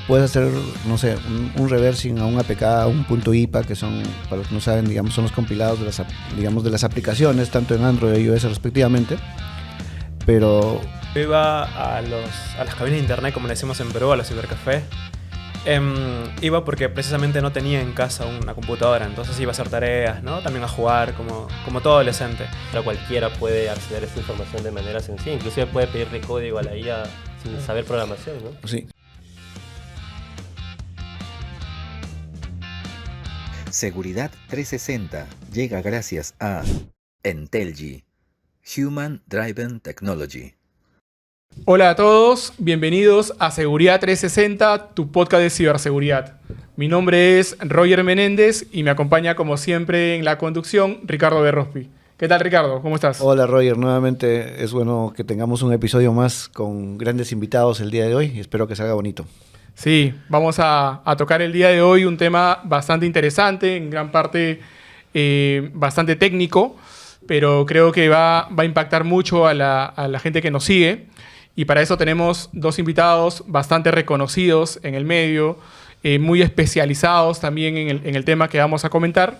puedes hacer, no sé, un reversing a un APK, un punto IPA, que son, para los que no saben, digamos, son los compilados de las aplicaciones, tanto en Android y iOS respectivamente. Pero yo iba a las cabinas de internet, como le decimos en Perú, a los cibercafés. Iba porque precisamente no tenía en casa una computadora, entonces iba a hacer tareas, ¿no? También a jugar, como todo adolescente. Pero cualquiera puede acceder a esta información de manera sencilla, inclusive puede pedirle código a la IA sin saber programación, ¿no? sí. Seguridad 360 llega gracias a Entelgy, Human Driven Technology. Hola a todos, bienvenidos a Seguridad 360, tu podcast de ciberseguridad. Mi nombre es Roger Menéndez y me acompaña como siempre en la conducción Ricardo Berrospi. ¿Qué tal, Ricardo? ¿Cómo estás? Hola, Roger. Nuevamente es bueno que tengamos un episodio más con grandes invitados el día de hoy y espero que salga bonito. Sí, vamos a tocar el día de hoy un tema bastante interesante, en gran parte bastante técnico, pero creo que va a impactar mucho a la gente que nos sigue. Y para eso tenemos dos invitados bastante reconocidos en el medio, muy especializados también en el tema que vamos a comentar.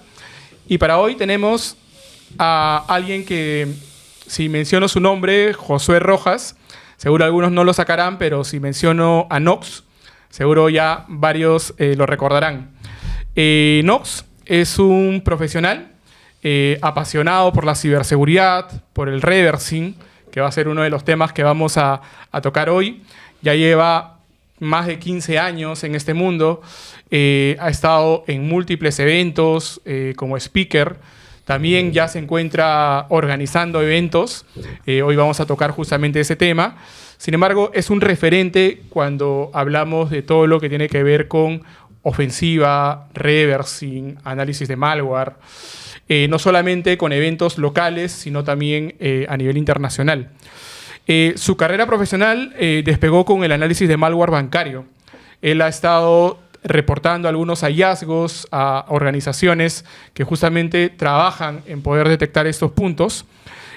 Y para hoy tenemos a alguien que, si menciono su nombre, Josué Rojas, seguro algunos no lo sacarán, pero si menciono a Nox, seguro ya varios lo recordarán. Nox es un profesional apasionado por la ciberseguridad, por el reversing, que va a ser uno de los temas que vamos a tocar hoy. Ya lleva más de 15 años en este mundo, ha estado en múltiples eventos como speaker, también ya se encuentra organizando eventos. Hoy vamos a tocar justamente ese tema. Sin embargo, es un referente cuando hablamos de todo lo que tiene que ver con ofensiva, reversing, análisis de malware. No solamente con eventos locales, sino también a nivel internacional. Su carrera profesional despegó con el análisis de malware bancario. Él ha estado reportando algunos hallazgos a organizaciones que justamente trabajan en poder detectar estos puntos.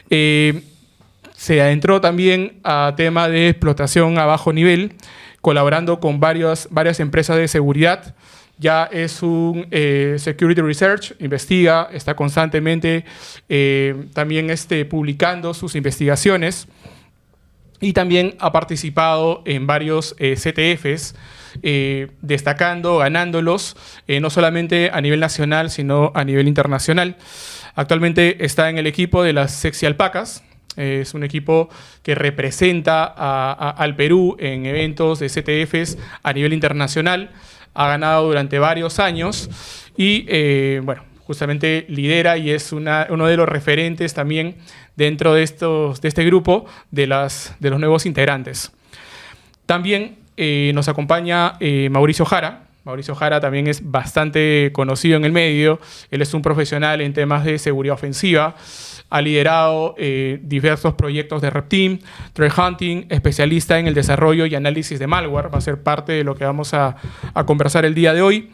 Se adentró también a tema de explotación a bajo nivel, colaborando con varias empresas de seguridad. Ya es un Security Research, investiga, está constantemente también publicando sus investigaciones y también ha participado en varios CTFs, destacando, ganándolos, no solamente a nivel nacional, sino a nivel internacional. Actualmente está en el equipo de las Sexy Alpacas. Es un equipo que representa al Perú en eventos de CTFs a nivel internacional. Ha ganado durante varios años y, justamente lidera y es uno de los referentes también dentro de este grupo de los nuevos integrantes. También nos acompaña Mauricio Jara. Mauricio Jara también es bastante conocido en el medio. Él es un profesional en temas de seguridad ofensiva. Ha liderado diversos proyectos de Red Team, Threat Hunting, especialista en el desarrollo y análisis de malware. Va a ser parte de lo que vamos a conversar el día de hoy.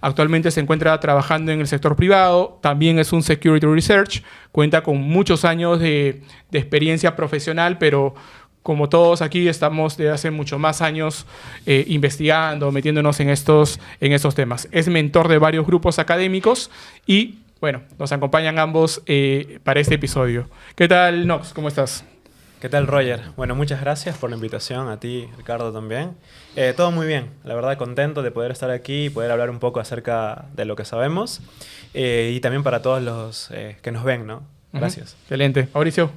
Actualmente se encuentra trabajando en el sector privado. También es un Security Research. Cuenta con muchos años de experiencia profesional, pero como todos aquí estamos desde hace mucho más años investigando, metiéndonos en estos temas. Es mentor de varios grupos académicos y bueno, nos acompañan ambos para este episodio. ¿Qué tal, Nox? ¿Cómo estás? ¿Qué tal, Roger? Bueno, muchas gracias por la invitación, a ti, Ricardo, también. Todo muy bien, la verdad contento de poder estar aquí y poder hablar un poco acerca de lo que sabemos y también para todos los que nos ven, ¿no? Gracias. Excelente. Mauricio.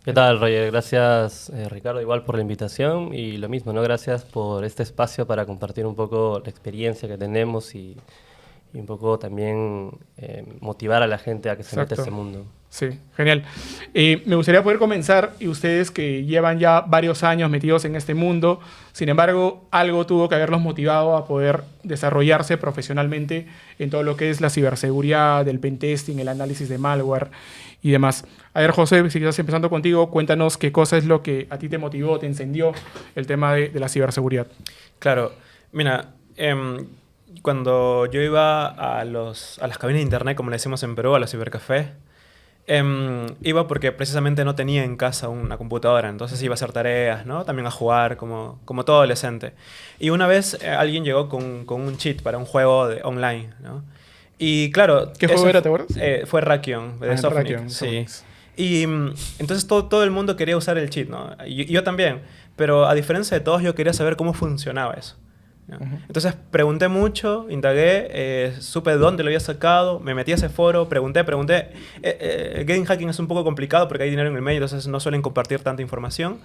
¿Qué tal, Roger? Gracias, Ricardo, igual por la invitación y lo mismo, ¿no? Gracias por este espacio para compartir un poco la experiencia que tenemos y un poco también motivar a la gente a que se meta a este mundo. Sí, genial. Me gustaría poder comenzar, y ustedes que llevan ya varios años metidos en este mundo, sin embargo, algo tuvo que haberlos motivado a poder desarrollarse profesionalmente en todo lo que es la ciberseguridad, el pentesting, el análisis de malware y demás. A ver, José, si estás empezando contigo, cuéntanos qué cosa es lo que a ti te motivó, te encendió el tema de la ciberseguridad. Claro, mira, cuando yo iba a las cabinas de internet, como le decimos en Perú, a los cibercafés, Iba porque precisamente no tenía en casa una computadora, entonces iba a hacer tareas, ¿no? También a jugar como todo adolescente. Y una vez alguien llegó con un cheat para un juego online, ¿no? Y claro... ¿Qué juego era, te acuerdas? Fue Rakion, de Softonic, Rakion, sí. Softonic. Y entonces todo el mundo quería usar el cheat, ¿no? Y yo también. Pero a diferencia de todos, yo quería saber cómo funcionaba eso, ¿no? Entonces pregunté mucho, indagué, supe de dónde lo había sacado, me metí a ese foro, pregunté. El game hacking es un poco complicado porque hay dinero en el medio, entonces no suelen compartir tanta información.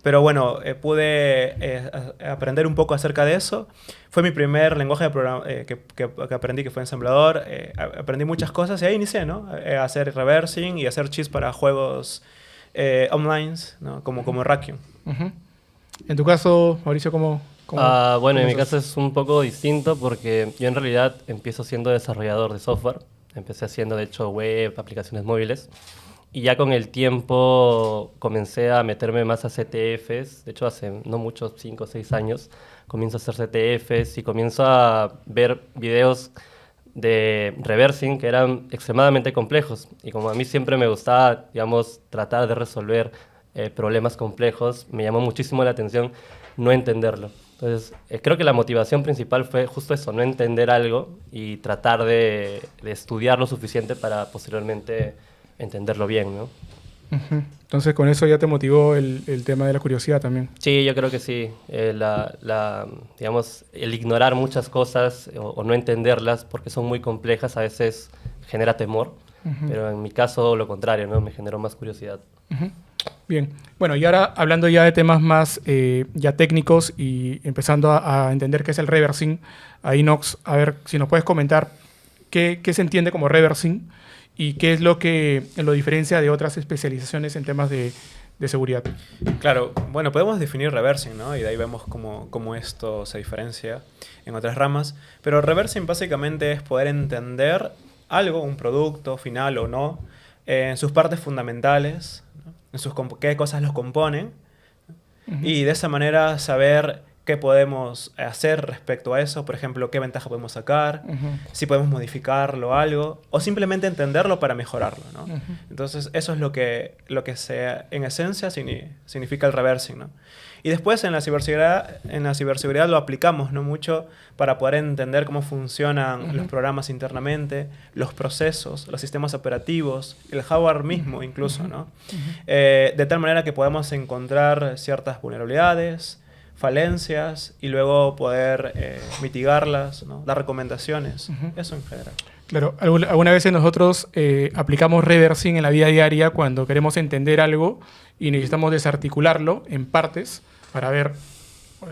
Pero bueno, pude aprender un poco acerca de eso. Fue mi primer lenguaje de que aprendí, que fue ensamblador. Aprendí muchas cosas y ahí inicié, ¿no? A hacer reversing y hacer cheats para juegos online, ¿no? Como Rakion. En tu caso, Mauricio, ¿cómo bueno, en mi sos? caso es un poco distinto porque yo en realidad empiezo siendo desarrollador de software. Empecé haciendo, de hecho, web, aplicaciones móviles. Y ya con el tiempo comencé a meterme más a CTFs. De hecho, hace no mucho, 5 o 6 años, comienzo a hacer CTFs y comienzo a ver videos de reversing que eran extremadamente complejos. Y como a mí siempre me gustaba, digamos, tratar de resolver problemas complejos, me llamó muchísimo la atención no entenderlo. Entonces, creo que la motivación principal fue justo eso, no entender algo y tratar de estudiar lo suficiente para posteriormente entenderlo bien, ¿no? Entonces, con eso ya te motivó el tema de la curiosidad también. Sí, yo creo que sí. Digamos, el ignorar muchas cosas o no entenderlas porque son muy complejas a veces genera temor, pero en mi caso lo contrario, ¿no? Me generó más curiosidad. Bien, bueno, y ahora hablando ya de temas más ya técnicos y empezando a entender qué es el reversing, ahí Nox, a ver si nos puedes comentar qué se entiende como reversing y qué es lo que lo diferencia de otras especializaciones en temas de seguridad. Claro, bueno, podemos definir reversing, ¿no? Y de ahí vemos cómo esto se diferencia en otras ramas. Pero reversing básicamente es poder entender algo, un producto final o no, en sus partes fundamentales, ¿no? Qué cosas los componen, y de esa manera saber qué podemos hacer respecto a eso, por ejemplo, qué ventaja podemos sacar, si podemos modificarlo o algo, o simplemente entenderlo para mejorarlo, ¿no? Entonces eso es lo que en esencia significa el reversing, ¿no? Y después en la ciberseguridad lo aplicamos, ¿no? Mucho para poder entender cómo funcionan los programas internamente, los procesos, los sistemas operativos, el hardware mismo incluso, ¿no? De tal manera que podamos encontrar ciertas vulnerabilidades, falencias y luego poder mitigarlas, ¿no? Dar recomendaciones, eso en general. Claro, algunas veces nosotros aplicamos reversing en la vida diaria cuando queremos entender algo y necesitamos desarticularlo en partes para ver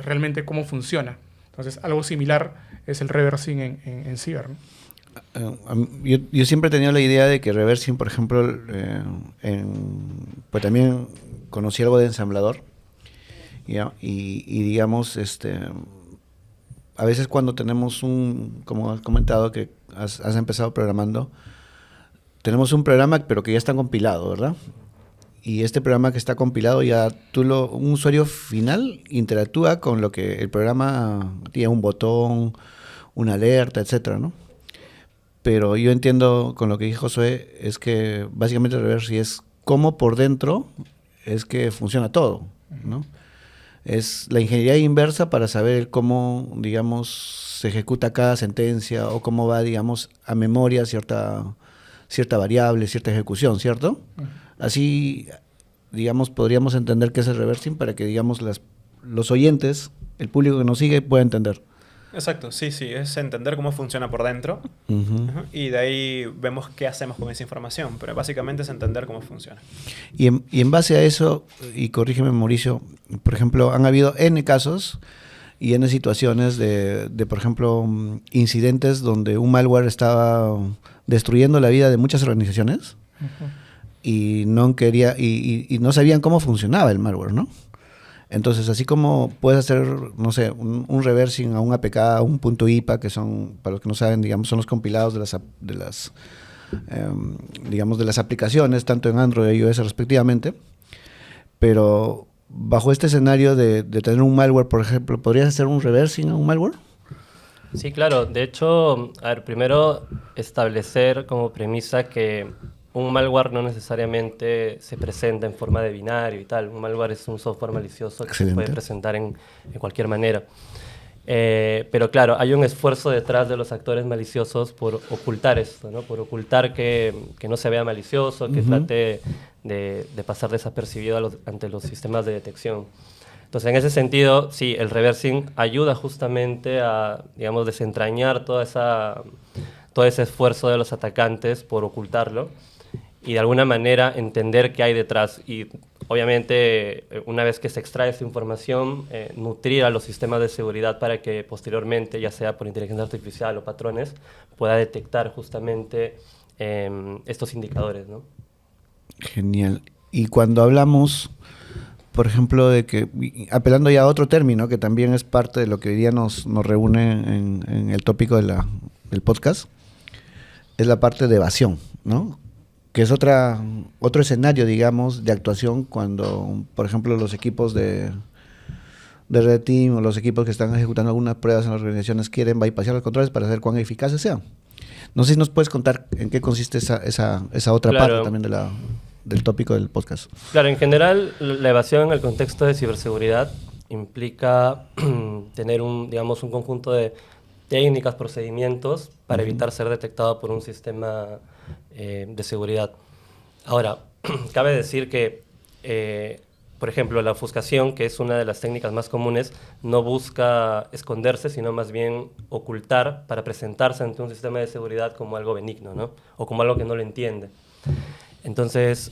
realmente cómo funciona. Entonces, algo similar es el reversing en ciber, ¿no? Yo siempre he tenido la idea de que reversing, por ejemplo, pues también conocí algo de ensamblador, ¿ya? Y digamos, a veces cuando tenemos como has comentado que has empezado programando, tenemos un programa pero que ya está compilado, ¿verdad? Y este programa que está compilado ya un usuario final interactúa con lo que el programa tiene, un botón, una alerta, etcétera, ¿no? Pero yo entiendo con lo que dijo Josué, es que básicamente el reversing es cómo por dentro es que funciona todo, ¿no? Es la ingeniería inversa para saber cómo, digamos, se ejecuta cada sentencia o cómo va, digamos, a memoria cierta variable, cierta ejecución, ¿cierto? Así, digamos, podríamos entender qué es el reversing para que, digamos, los oyentes, el público que nos sigue, pueda entender. Exacto, sí, es entender cómo funciona por dentro y de ahí vemos qué hacemos con esa información, pero básicamente es entender cómo funciona. Y en base a eso, y corrígeme Mauricio, por ejemplo, han habido N casos y N situaciones de por ejemplo, incidentes donde un malware estaba destruyendo la vida de muchas organizaciones y no sabían cómo funcionaba el malware, ¿no? Entonces, así como puedes hacer, no sé, un reversing a un APK, a un punto IPA, que son, para los que no saben, digamos, son los compilados de las aplicaciones, tanto en Android y iOS respectivamente. Pero bajo este escenario de tener un malware, por ejemplo, ¿podrías hacer un reversing a un malware? Sí, claro. De hecho, a ver, primero establecer como premisa que un malware no necesariamente se presenta en forma de binario y tal. Un malware es un software malicioso que se puede presentar en cualquier manera. Pero claro, hay un esfuerzo detrás de los actores maliciosos por ocultar esto, ¿no? Por ocultar que no se vea malicioso, que trate de pasar desapercibido ante los sistemas de detección. Entonces, en ese sentido, sí, el reversing ayuda justamente a, digamos, desentrañar todo ese esfuerzo de los atacantes por ocultarlo y de alguna manera entender qué hay detrás. Y obviamente, una vez que se extrae esa información, nutrir a los sistemas de seguridad para que posteriormente, ya sea por inteligencia artificial o patrones, pueda detectar justamente estos indicadores, ¿no? Genial. Y cuando hablamos, por ejemplo, de que, apelando ya a otro término que también es parte de lo que hoy día nos reúne en el tópico del podcast, es la parte de evasión, ¿no? Que es otro escenario, digamos, de actuación cuando, por ejemplo, los equipos de Red Team o los equipos que están ejecutando algunas pruebas en las organizaciones quieren bypassar los controles para saber cuán eficaces sean. No sé si nos puedes contar en qué consiste esa otra parte también del tópico del podcast. Claro, en general, la evasión en el contexto de ciberseguridad implica tener un conjunto de técnicas, procedimientos para evitar ser detectado por un sistema de seguridad. Ahora, cabe decir que, por ejemplo, la ofuscación, que es una de las técnicas más comunes, no busca esconderse, sino más bien ocultar para presentarse ante un sistema de seguridad como algo benigno, ¿no? O como algo que no lo entiende. Entonces,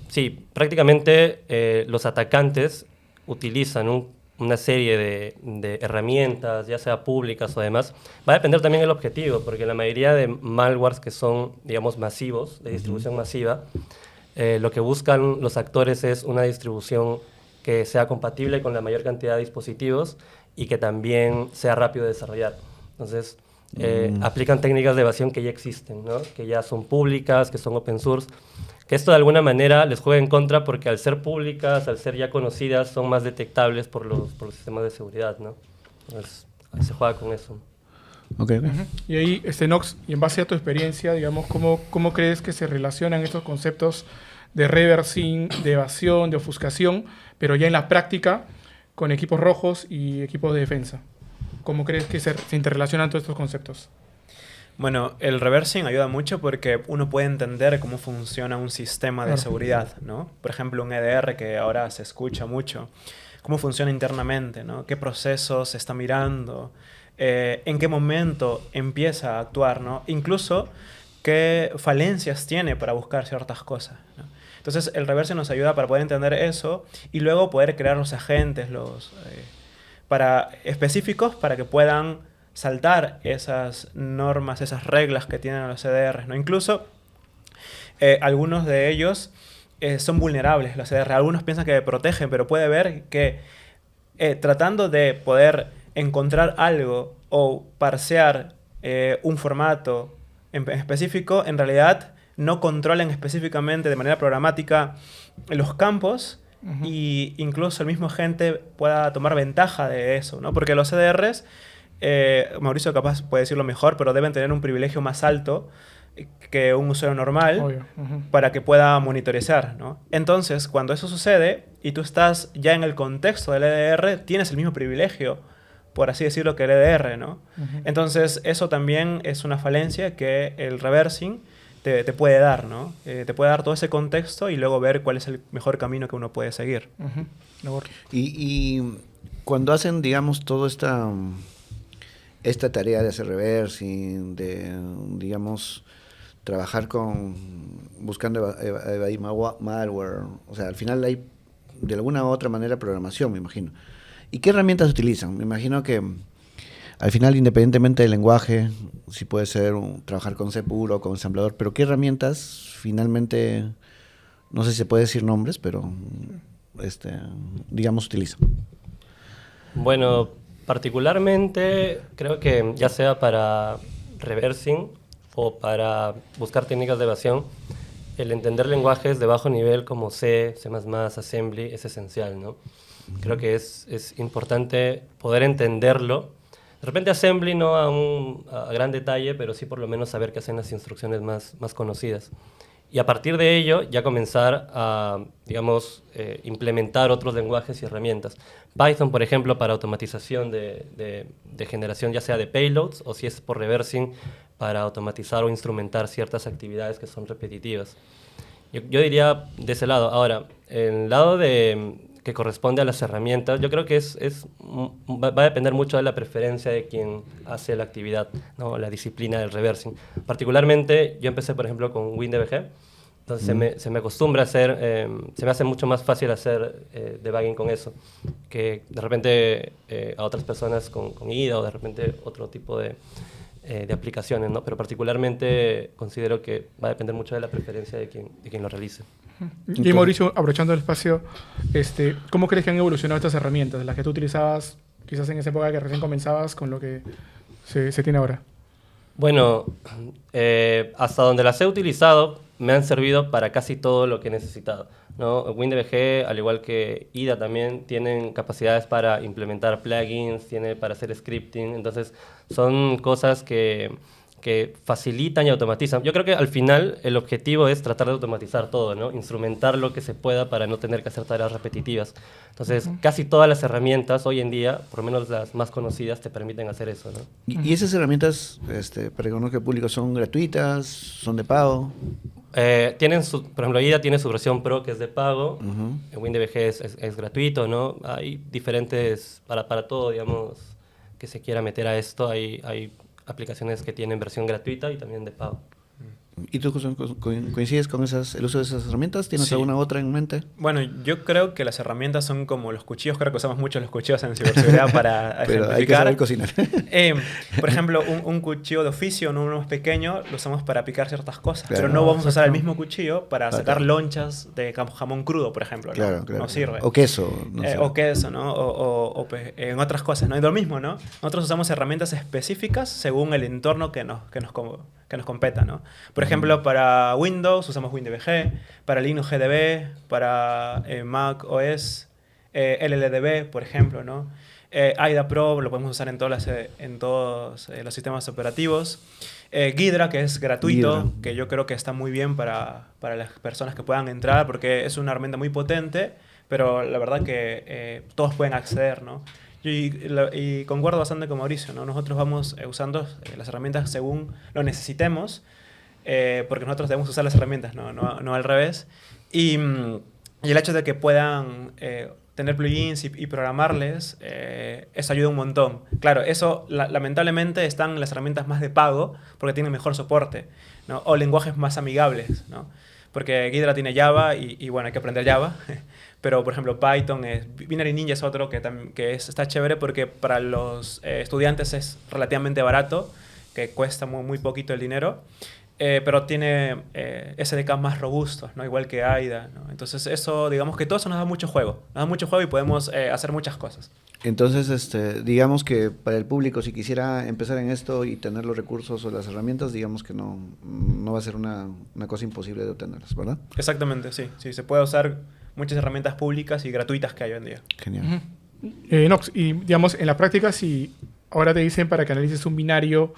sí, prácticamente los atacantes utilizan una serie de herramientas, ya sea públicas o demás. Va a depender también del objetivo, porque la mayoría de malwares que son, digamos, masivos, de distribución masiva, lo que buscan los actores es una distribución que sea compatible con la mayor cantidad de dispositivos y que también sea rápido de desarrollar. Entonces, aplican técnicas de evasión que ya existen, ¿no? Que ya son públicas, que son open source, que esto de alguna manera les juega en contra porque al ser públicas, al ser ya conocidas, son más detectables por los sistemas de seguridad, ¿no? Entonces, ahí se juega con eso. Okay. Y ahí, Nox, y en base a tu experiencia, digamos, ¿cómo crees que se relacionan estos conceptos de reversing, de evasión, de ofuscación, pero ya en la práctica con equipos rojos y equipos de defensa? ¿Cómo crees que se interrelacionan todos estos conceptos? Bueno, el reversing ayuda mucho porque uno puede entender cómo funciona un sistema de seguridad, ¿no? Por ejemplo, un EDR que ahora se escucha mucho. Cómo funciona internamente, ¿no? ¿Qué procesos se está mirando? ¿En qué momento empieza a actuar, ¿no? Incluso, ¿qué falencias tiene para buscar ciertas cosas, ¿no? Entonces, el reversing nos ayuda para poder entender eso y luego poder crear los agentes específicos para que puedan saltar esas normas, esas reglas que tienen los EDRs, ¿no? Incluso algunos de ellos son vulnerables, los EDR. Algunos piensan que protegen, pero puede ver que tratando de poder encontrar algo o parsear un formato en específico, en realidad no controlan específicamente de manera programática los campos y incluso el mismo agente pueda tomar ventaja de eso, ¿no? Porque los EDRs, Mauricio capaz puede decirlo mejor, pero deben tener un privilegio más alto que un usuario normal para que pueda monitorizar, ¿no? Entonces, cuando eso sucede y tú estás ya en el contexto del EDR, tienes el mismo privilegio, por así decirlo, que el EDR, ¿no? Entonces, eso también es una falencia que el reversing te puede dar, ¿no? Te puede dar todo ese contexto y luego ver cuál es el mejor camino que uno puede seguir. Y cuando hacen, digamos, toda esta tarea de hacer reversing, de, digamos, trabajar buscando evadir malware, o sea, al final hay de alguna u otra manera programación, me imagino. ¿Y qué herramientas utilizan? Me imagino que al final, independientemente del lenguaje, si puede ser trabajar con C puro, con ensamblador, pero ¿qué herramientas finalmente, no sé si se puede decir nombres, pero digamos, utilizan? Bueno, particularmente creo que ya sea para reversing o para buscar técnicas de evasión, el entender lenguajes de bajo nivel como C, C++, Assembly es esencial, ¿no? Creo que es importante poder entenderlo. De repente Assembly no a gran detalle, pero sí por lo menos saber qué hacen las instrucciones más conocidas. Y a partir de ello ya comenzar a, digamos, implementar otros lenguajes y herramientas. Python, por ejemplo, para automatización de generación ya sea de payloads o si es por reversing para automatizar o instrumentar ciertas actividades que son repetitivas. Yo diría de ese lado. Ahora, el lado que corresponde a las herramientas, yo creo que va a depender mucho de la preferencia de quien hace la actividad, ¿no? La disciplina del reversing. Particularmente, yo empecé, por ejemplo, con WinDBG, entonces se me acostumbra a hacer, se me hace mucho más fácil hacer debugging con eso, que de repente a otras personas con IDA o de repente otro tipo de aplicaciones, ¿no? Pero particularmente considero que va a depender mucho de la preferencia de quien lo realice. Y Mauricio, aprovechando el espacio, ¿cómo crees que han evolucionado estas herramientas, las que tú utilizabas quizás en esa época que recién comenzabas con lo que se tiene ahora? Bueno, hasta donde las he utilizado me han servido para casi todo lo que he necesitado, ¿no? WinDBG, al igual que IDA también, tienen capacidades para implementar plugins, tiene para hacer scripting, entonces son cosas que facilitan y automatizan. Yo creo que al final el objetivo es tratar de automatizar todo, ¿no? Instrumentar lo que se pueda para no tener que hacer tareas repetitivas. Entonces, casi todas las herramientas hoy en día, por lo menos las más conocidas, te permiten hacer eso, ¿no? ¿Y esas herramientas, para que conozca el público, son gratuitas, son de pago? Por ejemplo, IDA tiene su versión Pro que es de pago, WinDBG es gratuito, ¿no? Hay diferentes, para todo, digamos, que se quiera meter a esto, hay aplicaciones que tienen versión gratuita y también de pago. ¿Y tú coincides con el uso de esas herramientas? ¿Tienes Sí. alguna otra en mente? Bueno, yo creo que las herramientas son como los cuchillos. Creo que usamos mucho los cuchillos en ciberseguridad para Pero hay que ejemplificar. saber cocinar. Por ejemplo, un cuchillo de oficio, no uno más pequeño, lo usamos para picar ciertas cosas. Claro. Pero no vamos a usar el mismo cuchillo para sacar claro. lonchas de jamón crudo, por ejemplo. ¿no? Claro, claro. No sirve. O queso. No sé. O queso, ¿no? O en otras cosas, ¿no? Es lo mismo, ¿no? Nosotros usamos herramientas específicas según el entorno que nos competa, ¿no? Por ejemplo, para Windows usamos WinDBG, para Linux GDB, para Mac OS, LLDB, por ejemplo, ¿no? IDA Pro lo podemos usar en todos los sistemas operativos. Ghidra, que es gratuito, Ghidra. que yo creo que está muy bien para las personas que puedan entrar, porque es una herramienta muy potente, pero la verdad que todos pueden acceder, ¿no? Y concuerdo bastante con Mauricio, ¿no? Nosotros vamos usando las herramientas según lo necesitemos, porque nosotros debemos usar las herramientas, no al revés. Y el hecho de que puedan tener plugins y programarles, eso ayuda un montón. Claro, eso lamentablemente están en las herramientas más de pago, porque tienen mejor soporte, ¿no? O lenguajes más amigables, ¿no? Porque Ghidra tiene Java y bueno, hay que aprender Java. Pero, por ejemplo, Python, Binary Ninja es otro que está chévere porque para los estudiantes es relativamente barato, que cuesta muy poquito el dinero, pero tiene SDK más robustos, ¿no? Igual que AIDA, ¿no? Entonces, eso, digamos que todo eso nos da mucho juego. Nos da mucho juego y podemos hacer muchas cosas. Entonces, digamos que para el público, si quisiera empezar en esto y tener los recursos o las herramientas, digamos que no va a ser una cosa imposible de obtenerlas, ¿verdad? Exactamente, sí. Sí, se puede usar muchas herramientas públicas y gratuitas que hay hoy en día. Genial. Nox, y digamos, en la práctica, si ahora te dicen para que analices un binario,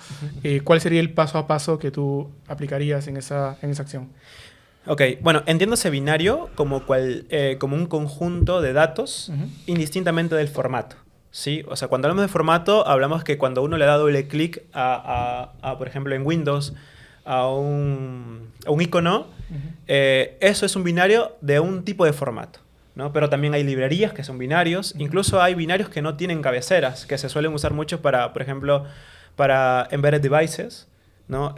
¿cuál sería el paso a paso que tú aplicarías en esa acción? Ok, bueno, entiendo ese binario como un conjunto de datos indistintamente del formato, ¿sí? O sea, cuando hablamos de formato, hablamos que cuando uno le da doble clic por ejemplo, en Windows, a un icono, eso es un binario de un tipo de formato, ¿no? Pero también hay librerías que son binarios, incluso hay binarios que no tienen cabeceras, que se suelen usar mucho para, por ejemplo, para embedded devices, ¿no?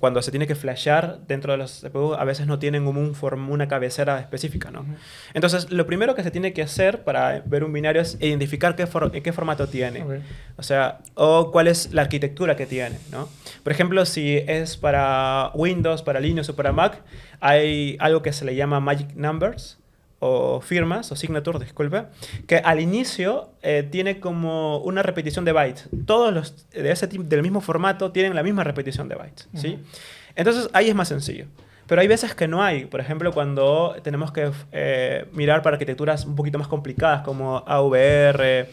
Cuando se tiene que flashear dentro de los CPU, a veces no tienen una cabecera específica, ¿no? Entonces, lo primero que se tiene que hacer para ver un binario es identificar qué formato tiene. Okay. O sea, o cuál es la arquitectura que tiene, ¿no? Por ejemplo, si es para Windows, para Linux o para Mac, hay algo que se le llama Magic Numbers, o firmas, o signature, disculpe, que al inicio tiene como una repetición de bytes. Todos los de ese tipo, del mismo formato tienen la misma repetición de bytes, ¿sí? Entonces, ahí es más sencillo. Pero hay veces que no hay. Por ejemplo, cuando tenemos que mirar para arquitecturas un poquito más complicadas, como AVR,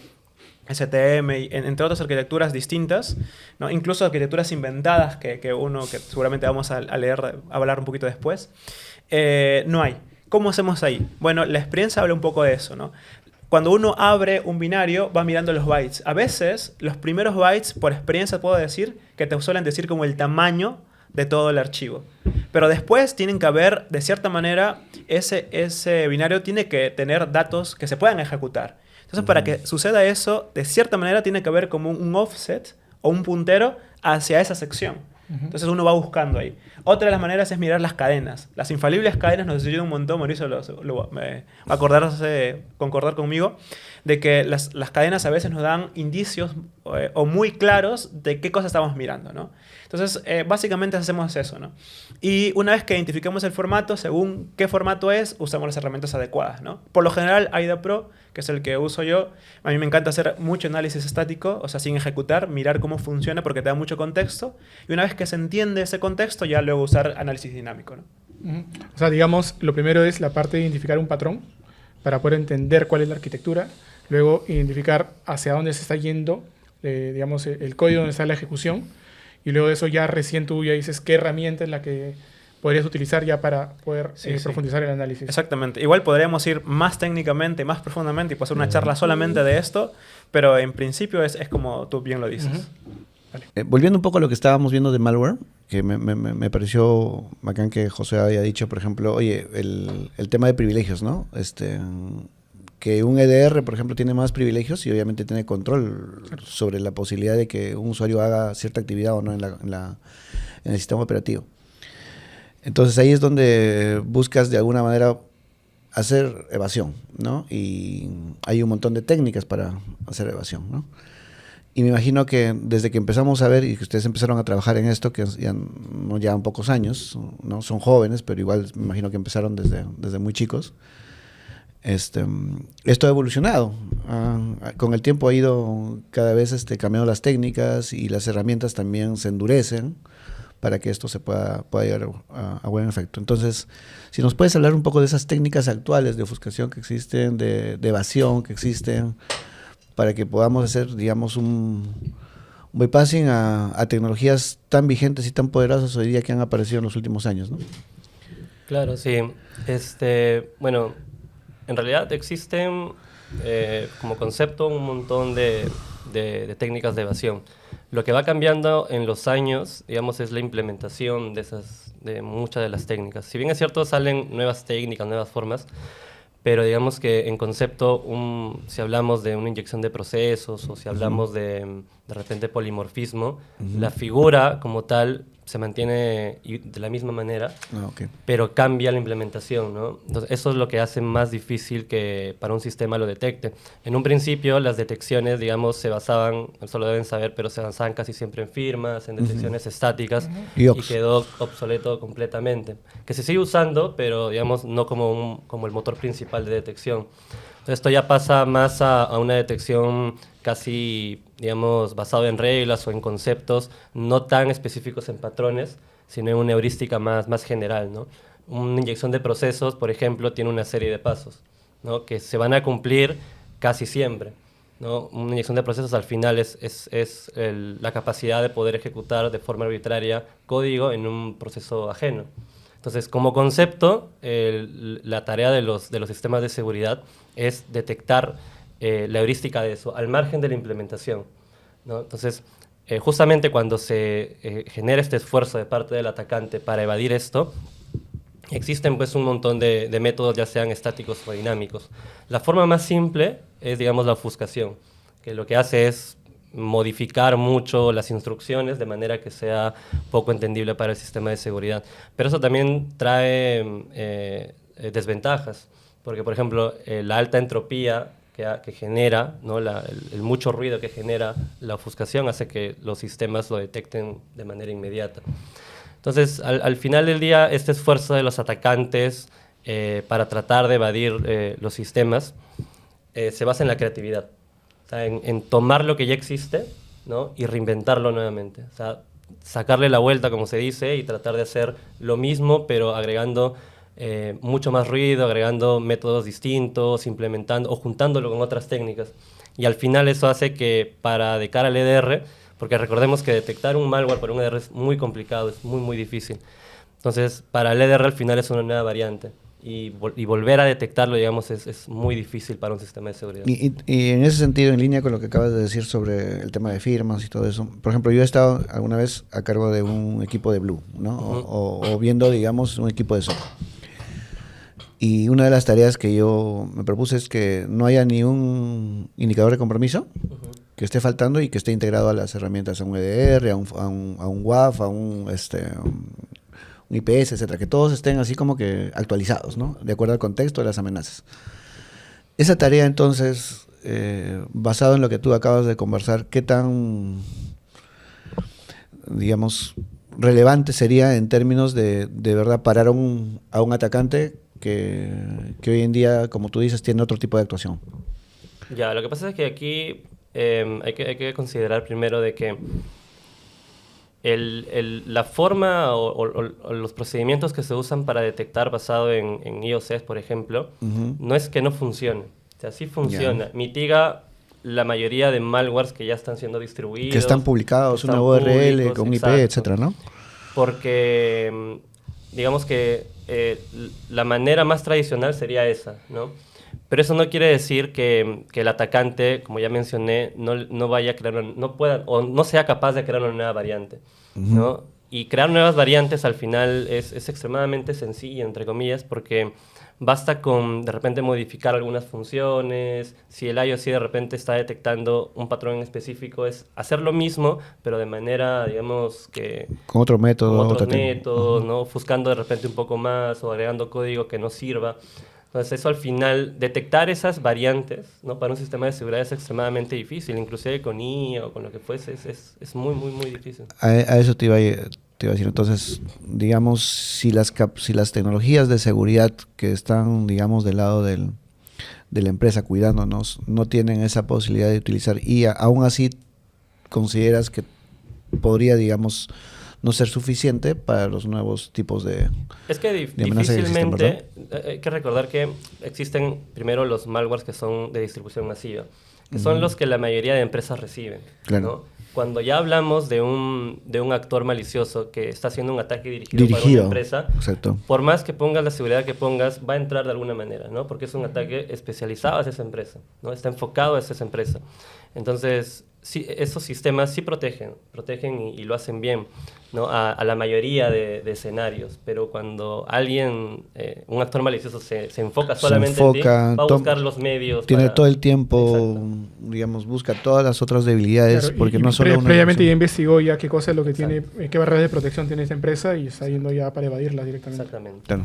STM, y entre otras arquitecturas distintas, ¿no? Incluso arquitecturas inventadas que uno, que seguramente vamos a leer, a hablar un poquito después, no hay. ¿Cómo hacemos ahí? Bueno, la experiencia habla un poco de eso, ¿no? Cuando uno abre un binario, va mirando los bytes. A veces, los primeros bytes, por experiencia puedo decir, que te suelen decir como el tamaño de todo el archivo. Pero después tienen que haber, de cierta manera, ese binario tiene que tener datos que se puedan ejecutar. Entonces, para que suceda eso, de cierta manera tiene que haber como un offset o un puntero hacia esa sección. Entonces uno va buscando ahí. Otra de las maneras es mirar las cadenas. Las infalibles cadenas nos ayudan un montón, Mauricio va a concordar conmigo, de que las cadenas a veces nos dan indicios o muy claros de qué cosa estamos mirando, ¿no? Entonces, básicamente hacemos eso, ¿no? Y una vez que identificamos el formato, según qué formato es, usamos las herramientas adecuadas, ¿no? Por lo general, AIDA Pro, que es el que uso yo, a mí me encanta hacer mucho análisis estático, o sea, sin ejecutar, mirar cómo funciona porque te da mucho contexto. Y una vez que se entiende ese contexto, ya luego usar análisis dinámico, ¿no? O sea, digamos, lo primero es la parte de identificar un patrón para poder entender cuál es la arquitectura, luego identificar hacia dónde se está yendo, digamos, el código donde está la ejecución, y luego de eso ya recién tú ya dices qué herramienta es la que podrías utilizar ya para poder profundizar el análisis. Exactamente. Igual podríamos ir más técnicamente, más profundamente y pasar una charla solamente de esto, pero en principio es como tú bien lo dices. Vale. Volviendo un poco a lo que estábamos viendo de malware, que me pareció bacán que José haya dicho, por ejemplo, oye, el tema de privilegios, ¿no? Que un EDR, por ejemplo, tiene más privilegios y obviamente tiene control sobre la posibilidad de que un usuario haga cierta actividad o no en el sistema operativo. Entonces ahí es donde buscas de alguna manera hacer evasión, ¿no? Y hay un montón de técnicas para hacer evasión, ¿no? Y me imagino que desde que empezamos a ver y que ustedes empezaron a trabajar en esto, que ya no llevan pocos años, ¿no? Son jóvenes, pero igual me imagino que empezaron desde muy chicos. Esto ha evolucionado. Con el tiempo ha ido cada vez cambiando las técnicas y las herramientas también se endurecen para que esto se pueda llegar a buen efecto. Entonces, si nos puedes hablar un poco de esas técnicas actuales de ofuscación que existen, de evasión que existen, para que podamos hacer, digamos, un bypassing a tecnologías tan vigentes y tan poderosas hoy día que han aparecido en los últimos años, ¿no? Claro, sí. Bueno, en realidad existen como concepto un montón de técnicas de evasión. Lo que va cambiando en los años, digamos, es la implementación de muchas de las técnicas. Si bien es cierto, salen nuevas técnicas, nuevas formas, pero digamos que en concepto, si hablamos de una inyección de procesos o si hablamos de repente polimorfismo, la figura como tal se mantiene de la misma manera, pero cambia la implementación, ¿no? Entonces, eso es lo que hace más difícil que para un sistema lo detecte. En un principio, las detecciones, digamos, se basaban, eso lo deben saber, pero se basaban casi siempre en firmas, en detecciones estáticas, y quedó obsoleto completamente. Que se sigue usando, pero, digamos, no como el motor principal de detección. Entonces, esto ya pasa más a una detección casi, digamos, basado en reglas o en conceptos no tan específicos en patrones, sino en una heurística más general, ¿no? Una inyección de procesos, por ejemplo, tiene una serie de pasos, ¿no? Que se van a cumplir casi siempre, ¿no? Una inyección de procesos al final es la capacidad de poder ejecutar de forma arbitraria código en un proceso ajeno. Entonces, como concepto, la tarea de los sistemas de seguridad es detectar la heurística de eso, al margen de la implementación, ¿no? Entonces, justamente cuando se genera este esfuerzo de parte del atacante para evadir esto, existen pues un montón de métodos, ya sean estáticos o dinámicos. La forma más simple es, digamos, la ofuscación, que lo que hace es modificar mucho las instrucciones de manera que sea poco entendible para el sistema de seguridad. Pero eso también trae desventajas, porque, por ejemplo, la alta entropía que genera, ¿no? el mucho ruido que genera la ofuscación hace que los sistemas lo detecten de manera inmediata. Entonces, al final del día, este esfuerzo de los atacantes para tratar de evadir los sistemas se basa en la creatividad, o sea, en tomar lo que ya existe, ¿no? Y reinventarlo nuevamente, o sea, sacarle la vuelta, como se dice, y tratar de hacer lo mismo, pero agregando mucho más ruido, agregando métodos distintos, implementando o juntándolo con otras técnicas. Y al final eso hace que de cara al EDR, porque recordemos que detectar un malware por un EDR es muy complicado, es muy, muy difícil. Entonces, para el EDR al final es una nueva variante. Y volver a detectarlo, digamos, es muy difícil para un sistema de seguridad. Y en ese sentido, en línea con lo que acabas de decir sobre el tema de firmas y todo eso, por ejemplo, yo he estado alguna vez a cargo de un equipo de Blue, ¿no? O viendo, digamos, un equipo de SOC. Y una de las tareas que yo me propuse es que no haya ni un indicador de compromiso que esté faltando y que esté integrado a las herramientas, a un EDR, a un WAF, a un IPS, etcétera, que todos estén así como que actualizados, ¿no? De acuerdo al contexto de las amenazas. Esa tarea, entonces, basado en lo que tú acabas de conversar, ¿qué tan, digamos, relevante sería en términos de verdad parar a un atacante que hoy en día, como tú dices, tiene otro tipo de actuación? Ya, lo que pasa es que aquí hay que considerar primero de que la forma o los procedimientos que se usan para detectar basado en IOCs, por ejemplo, no es que no funcione. O sea, sí funciona. Mitiga la mayoría de malwares que ya están siendo distribuidos. Que están publicados, que están una URL públicos, con un IP, exacto. etcétera, ¿no? Porque, digamos que la manera más tradicional sería esa, ¿no? Pero eso no quiere decir que el atacante, como ya mencioné, no vaya a crear, no pueda o no sea capaz de crear una nueva variante, ¿no? Y crear nuevas variantes al final es extremadamente sencillo, entre comillas, porque basta con de repente modificar algunas funciones. Si el IOC de repente está detectando un patrón en específico, es hacer lo mismo, pero de manera, digamos, que con otro método, con otros métodos, ¿no? Ofuscando de repente un poco más o agregando código que no sirva. Entonces eso al final, detectar esas variantes, ¿no? Para un sistema de seguridad es extremadamente difícil, inclusive con IA o con lo que fuese, es muy, muy, muy difícil. A eso te iba a decir. Entonces, digamos, si las tecnologías de seguridad que están, digamos, del lado de la empresa cuidándonos, no tienen esa posibilidad de utilizar IA, aún así consideras que podría, digamos, no ser suficiente para los nuevos tipos de Es que difícilmente, hay que recordar que existen primero los malwares que son de distribución masiva, que son los que la mayoría de empresas reciben, claro, ¿no? Cuando ya hablamos de un actor malicioso que está haciendo un ataque dirigido para una empresa, exacto, por más que pongas la seguridad que pongas, va a entrar de alguna manera, ¿no? Porque es un ataque especializado hacia esa empresa, ¿no? Está enfocado hacia esa empresa. Entonces, sí, esos sistemas sí protegen y lo hacen bien, ¿no? A la mayoría de escenarios, pero cuando alguien, un actor malicioso se enfoca solamente en ti, va a buscar los medios. Tiene todo el tiempo, digamos, busca todas las otras debilidades, claro, porque no solo previamente ya investigó ya qué cosa es lo que tiene, qué barreras de protección tiene esta empresa y está yendo ya para evadirlas directamente. Exactamente. Claro.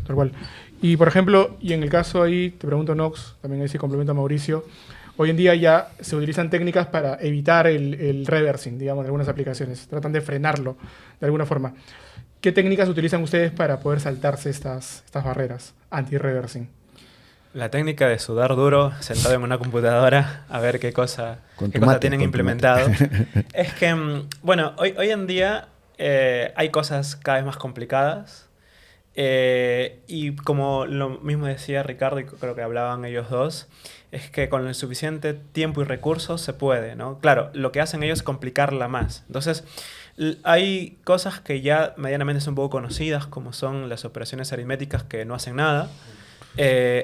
Tal cual. Y por ejemplo, y en el caso ahí, te pregunto Nox, también ahí sí complemento a Mauricio, hoy en día ya se utilizan técnicas para evitar el reversing, digamos, de algunas aplicaciones. Tratan de frenarlo de alguna forma. ¿Qué técnicas utilizan ustedes para poder saltarse estas barreras anti-reversing? La técnica de sudar duro, sentado en una computadora, a ver qué cosa tienen implementado. Es que, bueno, hoy en día hay cosas cada vez más complicadas. Y como lo mismo decía Ricardo, y creo que hablaban ellos dos, es que con el suficiente tiempo y recursos se puede, ¿no? Claro, lo que hacen ellos es complicarla más. Entonces, hay cosas que ya medianamente son un poco conocidas, como son las operaciones aritméticas que no hacen nada,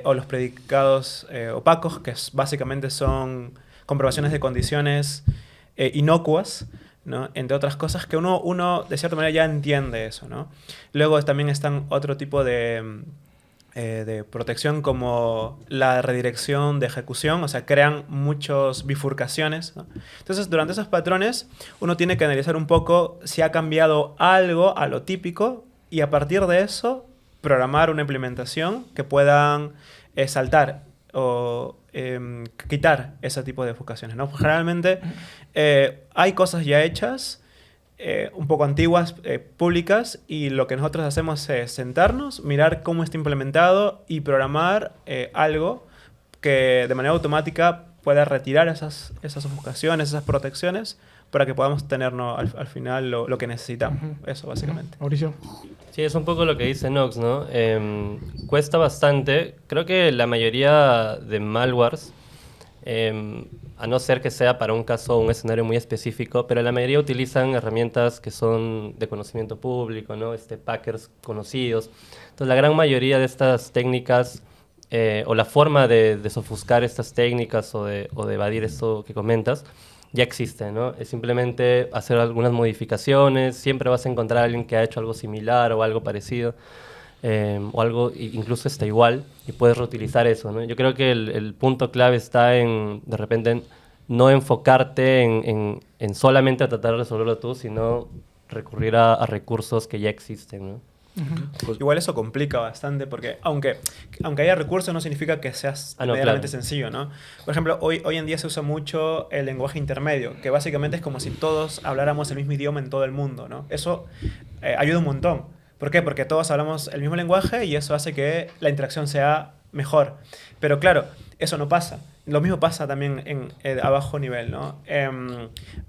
o los predicados opacos, que básicamente son comprobaciones de condiciones inocuas, ¿no? Entre otras cosas que uno de cierta manera ya entiende eso, ¿no? Luego también están otro tipo de protección como la redirección de ejecución, o sea, crean muchas bifurcaciones, ¿no? Entonces, durante esos patrones, uno tiene que analizar un poco si ha cambiado algo a lo típico y a partir de eso programar una implementación que puedan saltar o quitar ese tipo de bifurcaciones, ¿no? Generalmente hay cosas ya hechas, un poco antiguas, públicas, y lo que nosotros hacemos es sentarnos, mirar cómo está implementado y programar algo que de manera automática pueda retirar esas ofuscaciones, esas protecciones, para que podamos tener al final lo que necesitamos. Eso, básicamente. Mauricio. Sí, es un poco lo que dice Nox, ¿no? Cuesta bastante. Creo que la mayoría de malwares a no ser que sea para un caso, un escenario muy específico, pero la mayoría utilizan herramientas que son de conocimiento público, ¿no? Packers conocidos. Entonces, la gran mayoría de estas técnicas, o la forma de sofuscar estas técnicas o de evadir esto que comentas, ya existe, ¿no? Es simplemente hacer algunas modificaciones, siempre vas a encontrar a alguien que ha hecho algo similar o algo parecido. O algo incluso está igual y puedes reutilizar eso, ¿no? Yo creo que el punto clave está en, de repente, en no enfocarte en solamente tratar de resolverlo tú, sino recurrir a recursos que ya existen, ¿no? Pues igual eso complica bastante porque aunque haya recursos no significa que seas medianamente sencillo, ¿no? Por ejemplo, hoy en día se usa mucho el lenguaje intermedio, que básicamente es como si todos habláramos el mismo idioma en todo el mundo, ¿no? Eso ayuda un montón. ¿Por qué? Porque todos hablamos el mismo lenguaje y eso hace que la interacción sea mejor. Pero claro, eso no pasa. Lo mismo pasa también a bajo nivel, ¿no?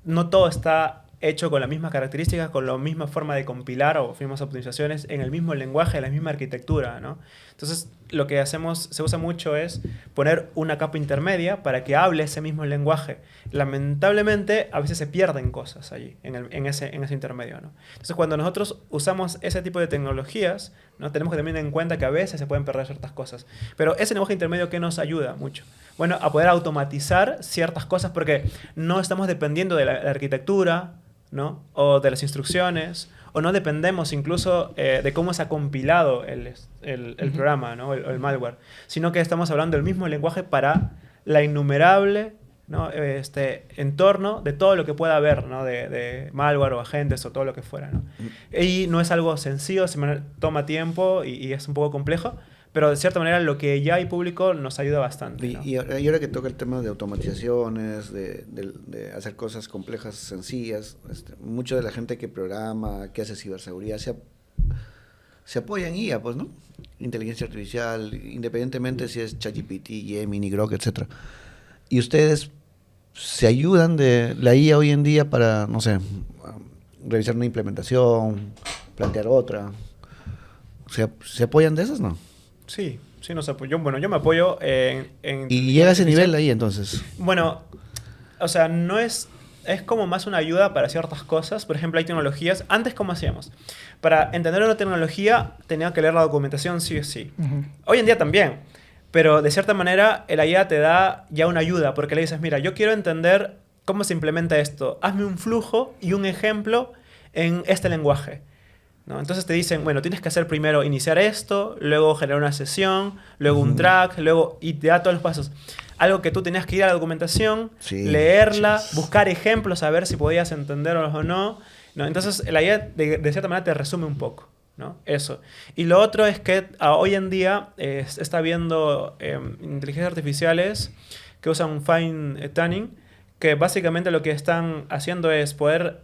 No todo está hecho con las mismas características, con la misma forma de compilar o mismas optimizaciones en el mismo lenguaje, en la misma arquitectura, ¿no? Entonces, lo que se usa mucho es poner una capa intermedia para que hable ese mismo lenguaje. Lamentablemente, a veces se pierden cosas allí, en ese intermedio, ¿no? Entonces, cuando nosotros usamos ese tipo de tecnologías, ¿no? Tenemos que tener en cuenta que a veces se pueden perder ciertas cosas. Pero ese lenguaje intermedio, ¿qué nos ayuda mucho? Bueno, a poder automatizar ciertas cosas porque no estamos dependiendo de la arquitectura, ¿no? O de las instrucciones, o no dependemos incluso de cómo se ha compilado el programa, ¿no? el malware, sino que estamos hablando del mismo lenguaje para la innumerable, ¿no? Entorno de todo lo que pueda haber, ¿no? de malware o agentes o todo lo que fuera, ¿no? Y no es algo sencillo, toma tiempo y es un poco complejo, pero de cierta manera lo que ya hay público nos ayuda bastante, ¿no? Y ahora que toca el tema de automatizaciones, de hacer cosas complejas, sencillas, mucha de la gente que programa, que hace ciberseguridad, se apoya en IA, pues, ¿no? Inteligencia artificial, independientemente si es ChatGPT, Gemini, Grok, etcétera. Y ustedes se ayudan de la IA hoy en día para, no sé, revisar una implementación, plantear otra. ¿Se apoyan de esas, no? Sí, nos apoyo. Bueno, yo me apoyo en ¿Y llega a ese nivel ahí, entonces? Bueno, o sea, no es como más una ayuda para ciertas cosas. Por ejemplo, hay tecnologías. Antes, ¿cómo hacíamos? Para entender una tecnología, tenía que leer la documentación sí o sí. Hoy en día también. Pero de cierta manera, el IA te da ya una ayuda. Porque le dices, mira, yo quiero entender cómo se implementa esto. Hazme un flujo y un ejemplo en este lenguaje, ¿no? Entonces te dicen, bueno, tienes que hacer primero iniciar esto, luego generar una sesión, luego un track, y te da todos los pasos. Algo que tú tenías que ir a la documentación, leerla, buscar ejemplos, a ver si podías entenderlos o no. Entonces la IA de cierta manera te resume un poco, ¿no? Eso. Y lo otro es que hoy en día está habiendo inteligencias artificiales que usan fine tuning, que básicamente lo que están haciendo es poder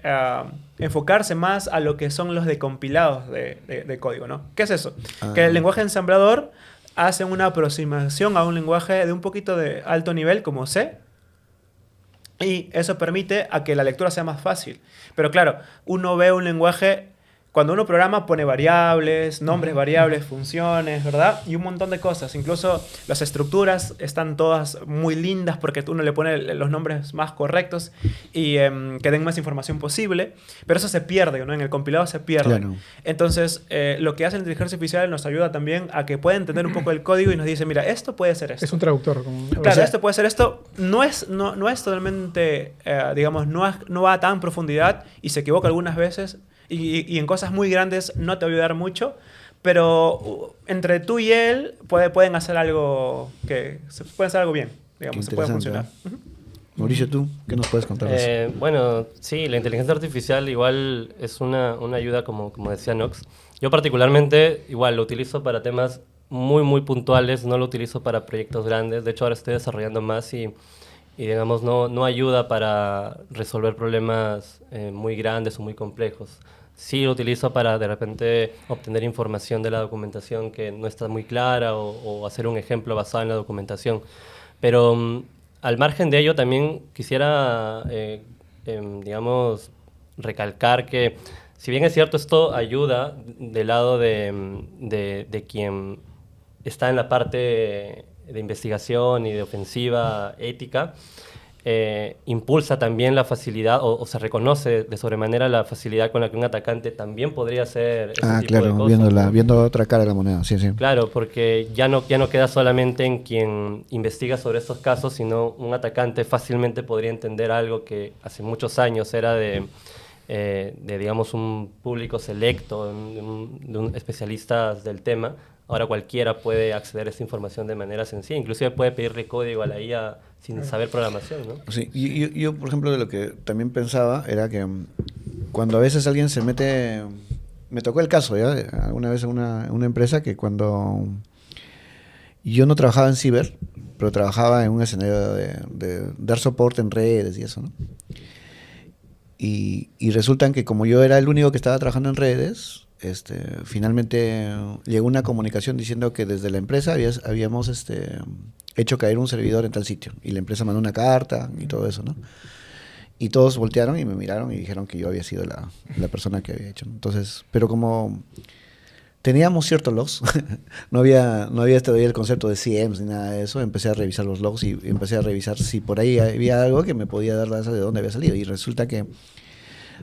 enfocarse más a lo que son los decompilados de código, ¿no? ¿Qué es eso? Que el lenguaje ensamblador hace una aproximación a un lenguaje de un poquito de alto nivel como C, y eso permite a que la lectura sea más fácil. Pero claro, uno ve un lenguaje... Cuando uno programa pone variables, nombres variables, funciones, ¿verdad? Y un montón de cosas. Incluso las estructuras están todas muy lindas porque uno le pone los nombres más correctos y que den más información posible. Pero eso se pierde, ¿no? En el compilado se pierde. Claro. Entonces, lo que hace la inteligencia artificial nos ayuda también a que pueda entender un poco el código y nos dice, mira, esto puede ser esto. Es un traductor. Claro, esto puede ser esto. No es totalmente, digamos, no va a tan profundidad y se equivoca algunas veces. Y en cosas muy grandes no te va a ayudar mucho, pero entre tú y él pueden hacer algo bien, digamos, se puede funcionar. Mauricio, ¿tú qué nos puedes contar? Bueno, sí, la inteligencia artificial igual es una ayuda, como decía Nox. Yo particularmente igual lo utilizo para temas muy, muy puntuales, no lo utilizo para proyectos grandes. De hecho, ahora estoy desarrollando más y digamos, no ayuda para resolver problemas muy grandes o muy complejos. Sí lo utilizo para, de repente, obtener información de la documentación que no está muy clara o hacer un ejemplo basado en la documentación. Pero al margen de ello, también quisiera, digamos, recalcar que, si bien es cierto, esto ayuda del lado de quien está en la parte investigación y de ofensiva ética, impulsa también la facilidad o se reconoce de sobremanera la facilidad con la que un atacante también podría hacer ese tipo de claro, cosas, ¿no? viendo la otra cara de la moneda, sí, sí. Claro, porque ya no queda solamente en quien investiga sobre estos casos, sino un atacante fácilmente podría entender algo que hace muchos años era de digamos, un público selecto, de especialistas del tema. Ahora cualquiera puede acceder a esta información de manera sencilla, inclusive puede pedirle código a la IA sin saber programación, ¿no? Sí, yo, por ejemplo, de lo que también pensaba era que cuando a veces alguien se mete... Me tocó el caso, ¿ya? Alguna vez en una empresa que cuando... Yo no trabajaba en ciber, pero trabajaba en un escenario de dar soporte en redes y eso, ¿no? Y resulta que como yo era el único que estaba trabajando en redes... finalmente llegó una comunicación diciendo que desde la empresa habíamos hecho caer un servidor en tal sitio y la empresa mandó una carta y todo eso, ¿no? Y todos voltearon y me miraron y dijeron que yo había sido la persona que había hecho. Entonces, pero como teníamos ciertos logs, no había todavía el concepto de CMs ni nada de eso, empecé a revisar los logs y empecé a revisar si por ahí había algo que me podía dar la base de dónde había salido, y resulta que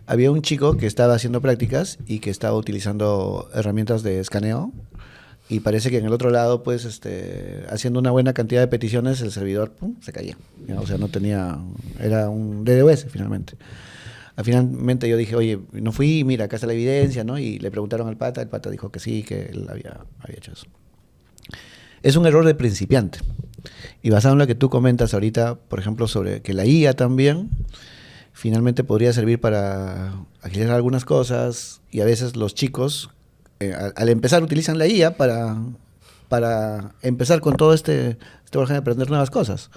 había un chico que estaba haciendo prácticas y que estaba utilizando herramientas de escaneo, y parece que en el otro lado, pues, haciendo una buena cantidad de peticiones, el servidor, ¡pum!, se caía, ¿ya? O sea, no tenía, era un DDoS finalmente. Finalmente yo dije, oye, no fui, mira, acá está la evidencia, ¿no? Y le preguntaron al pata, el pata dijo que sí, que él había hecho eso. Es un error de principiante. Y basado en lo que tú comentas ahorita, por ejemplo, sobre que la IA también finalmente podría servir para agilizar algunas cosas, y a veces los chicos, al empezar, utilizan la IA para empezar con todo este margen de aprender nuevas cosas.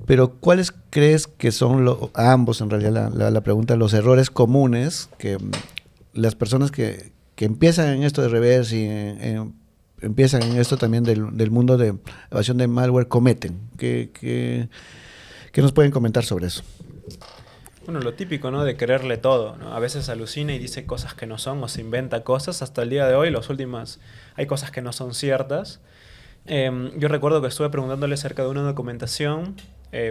Pero ¿cuáles crees que son a ambos, en realidad, la pregunta, los errores comunes que las personas que empiezan en esto de reverse y empiezan en esto también del mundo de evasión de malware cometen? ¿Qué nos pueden comentar sobre eso? Bueno, lo típico, ¿no? De creerle todo, ¿no? A veces alucina y dice cosas que no son o se inventa cosas. Hasta el día de hoy, las últimas, hay cosas que no son ciertas. Yo recuerdo que estuve preguntándole acerca de una documentación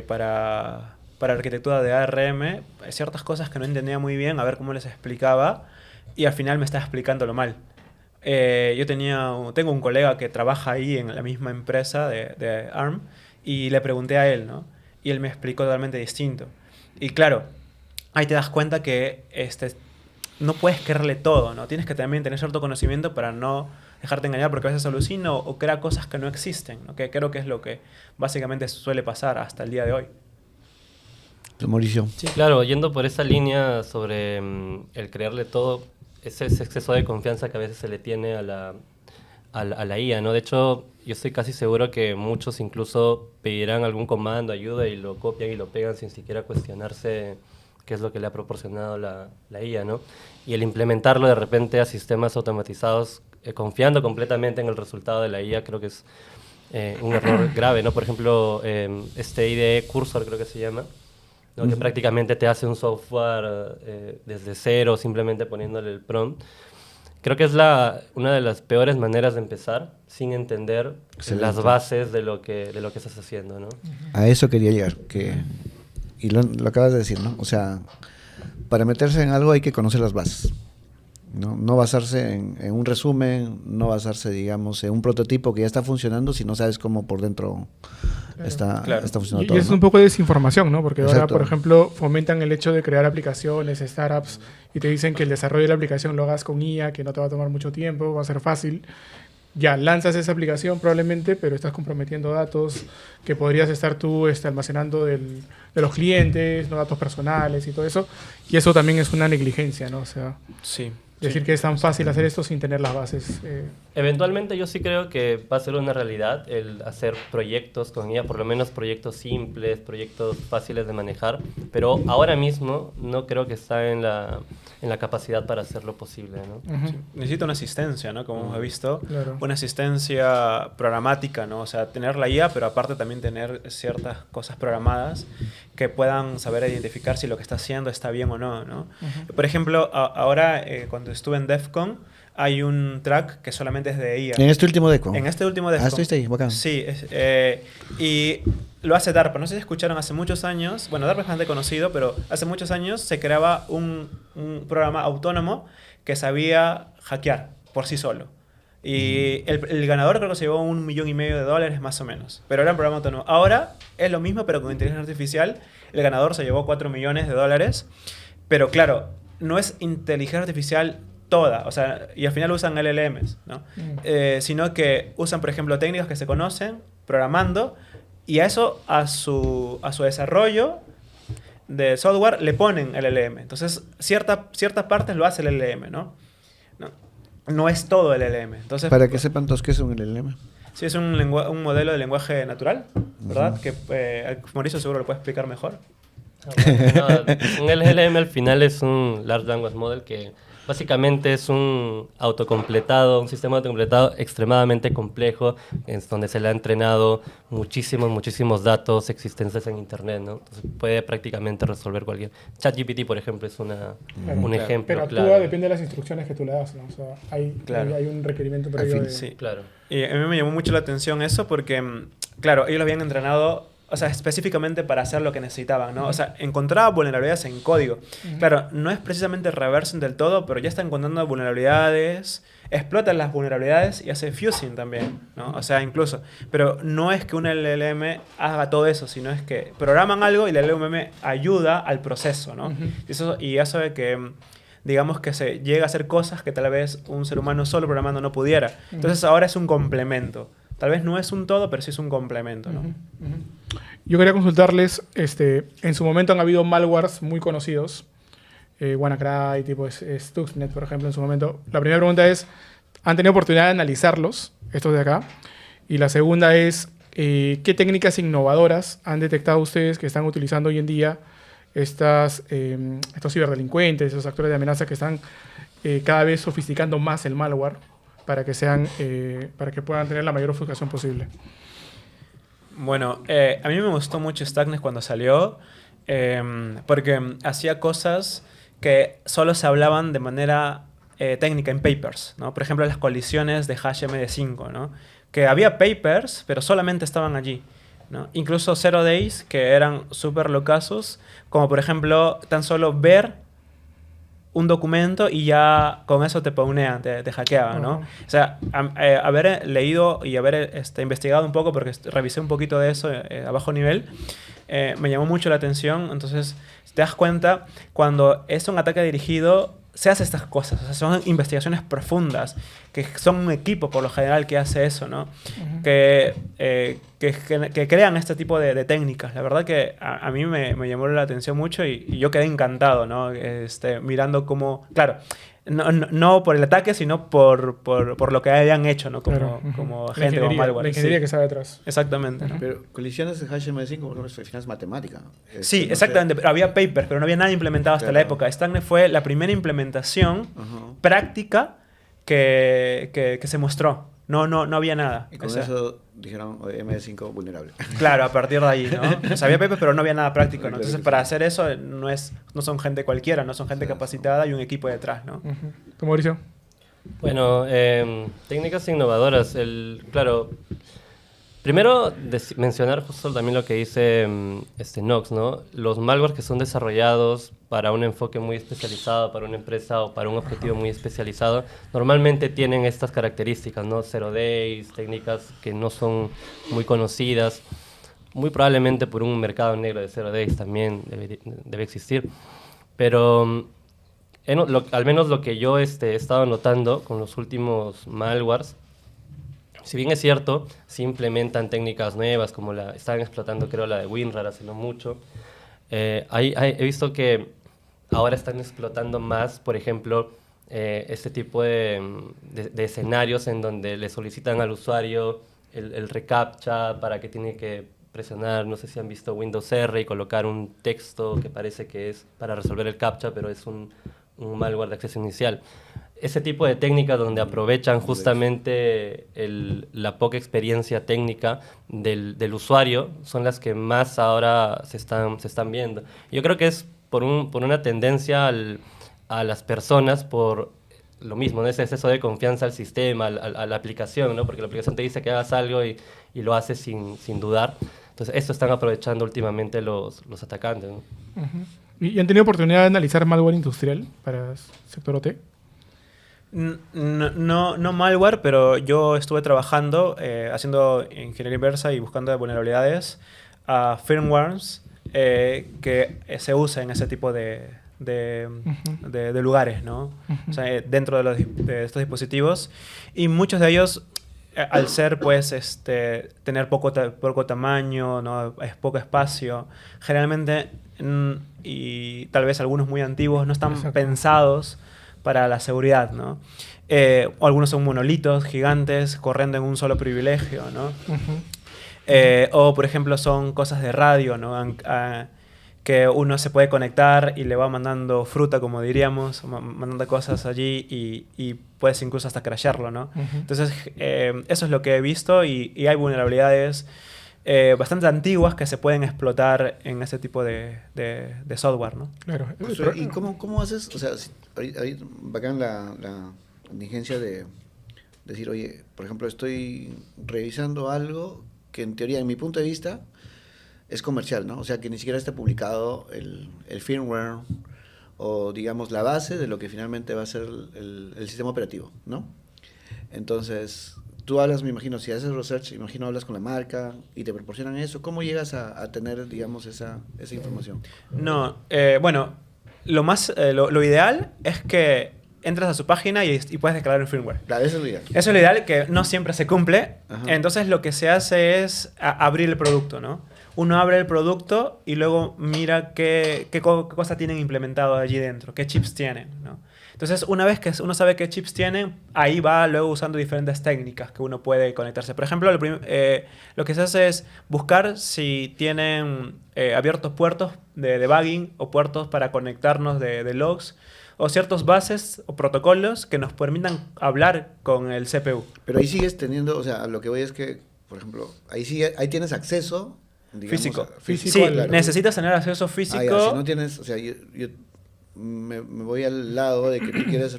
para arquitectura de ARM, ciertas cosas que no entendía muy bien, a ver cómo les explicaba, y al final me estaba explicándolo mal. Yo tengo un colega que trabaja ahí en la misma empresa de ARM, y le pregunté a él, ¿no? Y él me explicó totalmente distinto. Y claro, ahí te das cuenta que no puedes creerle todo, ¿no? Tienes que también tener cierto conocimiento para no dejarte engañar, porque a veces alucina o crea cosas que no existen, ¿no? Que creo que es lo que básicamente suele pasar hasta el día de hoy. Mauricio. Sí, claro, yendo por esa línea sobre el creerle todo, ese exceso de confianza que a veces se le tiene a la IA, ¿no? De hecho, yo estoy casi seguro que muchos incluso pedirán algún comando, ayuda, y lo copian y lo pegan sin siquiera cuestionarse qué es lo que le ha proporcionado la IA, ¿no? Y el implementarlo de repente a sistemas automatizados, confiando completamente en el resultado de la IA, creo que es un error grave, ¿no? Por ejemplo, IDE Cursor, creo que se llama, ¿no? Que prácticamente te hace un software desde cero, simplemente poniéndole el prompt. Creo que es una de las peores maneras de empezar, sin entender las bases de lo que estás haciendo, ¿no? A eso quería llegar, y lo acabas de decir, ¿no? O sea, para meterse en algo hay que conocer las bases, ¿no? No basarse en un resumen, no basarse, digamos, en un prototipo que ya está funcionando si no sabes cómo por dentro está funcionando todo. Y es un poco de desinformación, ¿no? Porque Exacto. ahora, por ejemplo, fomentan el hecho de crear aplicaciones, startups, y te dicen que el desarrollo de la aplicación lo hagas con IA, que no te va a tomar mucho tiempo, va a ser fácil. Ya, lanzas esa aplicación probablemente, pero estás comprometiendo datos que podrías estar tú almacenando de los clientes, ¿no? Datos personales y todo eso. Y eso también es una negligencia, ¿no? O sea, Sí. decir que es tan fácil hacer esto sin tener las bases. Eventualmente yo sí creo que va a ser una realidad el hacer proyectos con ella, por lo menos proyectos simples, proyectos fáciles de manejar, pero ahora mismo no creo que está en la capacidad para hacerlo posible, ¿no? Sí. Necesita una asistencia, ¿no? Como hemos visto, Claro. una asistencia programática, ¿no? O sea, tener la IA, pero aparte también tener ciertas cosas programadas que puedan saber identificar si lo que está haciendo está bien o no, ¿no? Por ejemplo, ahora cuando estuve en DEF CON, hay un track que solamente es de IA. En este último Defcon. En este último Defcon. Estuviste ahí, bacán. Sí, y lo hace DARPA. No sé si escucharon hace muchos años, bueno, DARPA es bastante conocido, pero hace muchos años se creaba un programa autónomo que sabía hackear por sí solo. Y el ganador creo que se llevó $1,5 millones más o menos. Pero era un programa autónomo. Ahora es lo mismo, pero con inteligencia artificial. El ganador se llevó $4 millones. Pero claro, no es inteligencia artificial toda. O sea, y al final usan LLMs, ¿no? Sino que usan, por ejemplo, técnicas que se conocen, programando, y a eso, a su desarrollo de software, le ponen LLM. Entonces, ciertas partes lo hace el LLM, ¿no? No es todo el LLM. Entonces, Para que sepan todos qué es un LLM. sí, es un modelo de lenguaje natural, ¿verdad? Que Mauricio seguro lo puede explicar mejor. Un LLM al final es un Large Language Model que básicamente es un un sistema autocompletado extremadamente complejo, donde se le ha entrenado muchísimos datos existentes en Internet, ¿no? Entonces puede prácticamente resolver cualquier... ChatGPT, por ejemplo, es un ejemplo Pero actúa, claro. depende de las instrucciones que tú le das, ¿no? O sea, hay un requerimiento previo de... Sí. Claro. Y a mí me llamó mucho la atención eso porque, claro, ellos lo habían entrenado, o sea, específicamente para hacer lo que necesitaban, ¿no? O sea, encontraba vulnerabilidades en código. Claro, no es precisamente reversing del todo, pero ya está encontrando vulnerabilidades, explota las vulnerabilidades y hace fusing también, ¿no? O sea, incluso. Pero no es que un LLM haga todo eso, sino es que programan algo y el LLM ayuda al proceso, ¿no? Y eso de que, digamos, que se llega a hacer cosas que tal vez un ser humano solo programando no pudiera. Entonces ahora es un complemento. Tal vez no es un todo, pero sí es un complemento, ¿no? Yo quería consultarles, en su momento han habido malwares muy conocidos, WannaCry, tipo Stuxnet, por ejemplo, en su momento. La primera pregunta es, ¿han tenido oportunidad de analizarlos, estos de acá? Y la segunda es, ¿qué técnicas innovadoras han detectado ustedes que están utilizando hoy en día estos ciberdelincuentes, esos actores de amenaza que están cada vez sofisticando más el malware para que puedan tener la mayor ofuscación posible? Bueno, a mí me gustó mucho Stuxnet cuando salió, porque hacía cosas que solo se hablaban de manera técnica en papers, ¿no? Por ejemplo, las colisiones de HMD5, ¿no? Que había papers, pero solamente estaban allí, ¿no? Incluso Zero Days, que eran súper locazos, como por ejemplo, tan solo ver un documento y ya con eso te pawnean, te hackeaban, ¿no? O sea, haber leído y haber investigado un poco, porque revisé un poquito de eso a bajo nivel, me llamó mucho la atención. Entonces, te das cuenta, cuando es un ataque dirigido, se hace estas cosas. O sea, son investigaciones profundas, que son un equipo por lo general que hace eso, ¿no? Que crean este tipo de técnicas. La verdad que a mí me llamó la atención mucho y yo quedé encantado, ¿no? Mirando cómo... Claro, no por el ataque, sino por lo que hayan hecho, ¿no? Como gente, como malware. La ingeniería que está detrás. Exactamente, ¿no? Pero colisiones de HTML5, por ejemplo, al final es matemática. Sí, No exactamente. sé. Pero había papers, pero no había nada implementado hasta la época. Stuxnet fue la primera implementación práctica que se mostró. No había nada. Y con eso dijeron MD5 vulnerable. Claro, a partir de ahí, ¿no? O sea, había papers, pero no había nada práctico, ¿no? Entonces, Claro. para hacer eso no son gente cualquiera, no son gente capacitada y un equipo detrás, ¿no? ¿Tú, Mauricio? Bueno, técnicas innovadoras. Claro, primero mencionar justo también lo que dice Nox, ¿no? Los malwares que son desarrollados para un enfoque muy especializado, para una empresa o para un objetivo muy especializado, normalmente tienen estas características, ¿no? Zero Days, técnicas que no son muy conocidas, muy probablemente por un mercado negro de Zero Days también debe existir, pero al menos lo que yo he estado notando con los últimos malwares, si bien es cierto, sí implementan técnicas nuevas, como estaban explotando, creo, la de WinRAR hace no mucho. He visto que ahora están explotando más, por ejemplo, este tipo de escenarios en donde le solicitan al usuario el reCAPTCHA para que tiene que presionar, no sé si han visto Windows R y colocar un texto que parece que es para resolver el CAPTCHA, pero es un malware de acceso inicial. Ese tipo de técnicas donde aprovechan justamente la poca experiencia técnica del usuario son las que más ahora se están viendo. Yo creo que es por una tendencia a las personas por lo mismo, ¿no? Ese exceso de confianza al sistema, a la aplicación, ¿no? Porque la aplicación te dice que hagas algo y lo haces sin dudar. Entonces, esto están aprovechando últimamente los atacantes, ¿no? Ujú. ¿Y han tenido oportunidad de analizar malware industrial para sector OT? No malware, pero yo estuve trabajando, haciendo ingeniería inversa y buscando vulnerabilidades a firmwares que se usa en ese tipo de lugares, ¿no? O sea, dentro de estos dispositivos. Y muchos de ellos, al ser, pues, tener poco tamaño, ¿no? Es poco espacio, generalmente, y tal vez algunos muy antiguos, no están pensados para la seguridad, ¿no? O algunos son monolitos gigantes corriendo en un solo privilegio, ¿no? O, por ejemplo, son cosas de radio, ¿no? Que uno se puede conectar y le va mandando fruta, como diríamos, mandando cosas allí y puedes incluso hasta crashearlo, ¿no? Entonces, eso es lo que he visto y hay vulnerabilidades bastante antiguas que se pueden explotar en ese tipo de software, ¿no? Claro. ¿Y cómo haces? O sea, ahí bacán la indigencia de decir, oye, por ejemplo, estoy revisando algo que en teoría, en mi punto de vista, es comercial, ¿no? O sea, que ni siquiera está publicado el firmware o, digamos, la base de lo que finalmente va a ser el sistema operativo, ¿no? Entonces, tú hablas, me imagino, si haces research, imagino hablas con la marca y te proporcionan eso. ¿Cómo llegas a tener, digamos, esa información? No, bueno, lo ideal es que entras a su página y puedes descargar el firmware. Claro, eso es lo ideal. Eso es lo ideal, que no siempre se cumple. Ajá. Entonces lo que se hace es abrir el producto, ¿no? Uno abre el producto y luego mira qué cosa tienen implementado allí dentro, qué chips tienen, ¿no? Entonces, una vez que uno sabe qué chips tienen, ahí va luego usando diferentes técnicas que uno puede conectarse. Por ejemplo, lo que se hace es buscar si tienen abiertos puertos de debugging o puertos para conectarnos de logs o ciertas bases o protocolos que nos permitan hablar con el CPU. Pero ahí sigues teniendo, o sea, lo que voy es que, por ejemplo, ahí tienes acceso, digamos, Físico. Físico, Sí, claro. necesitas tener acceso físico. Ya, si no tienes, o sea, yo me voy al lado de que tú quieres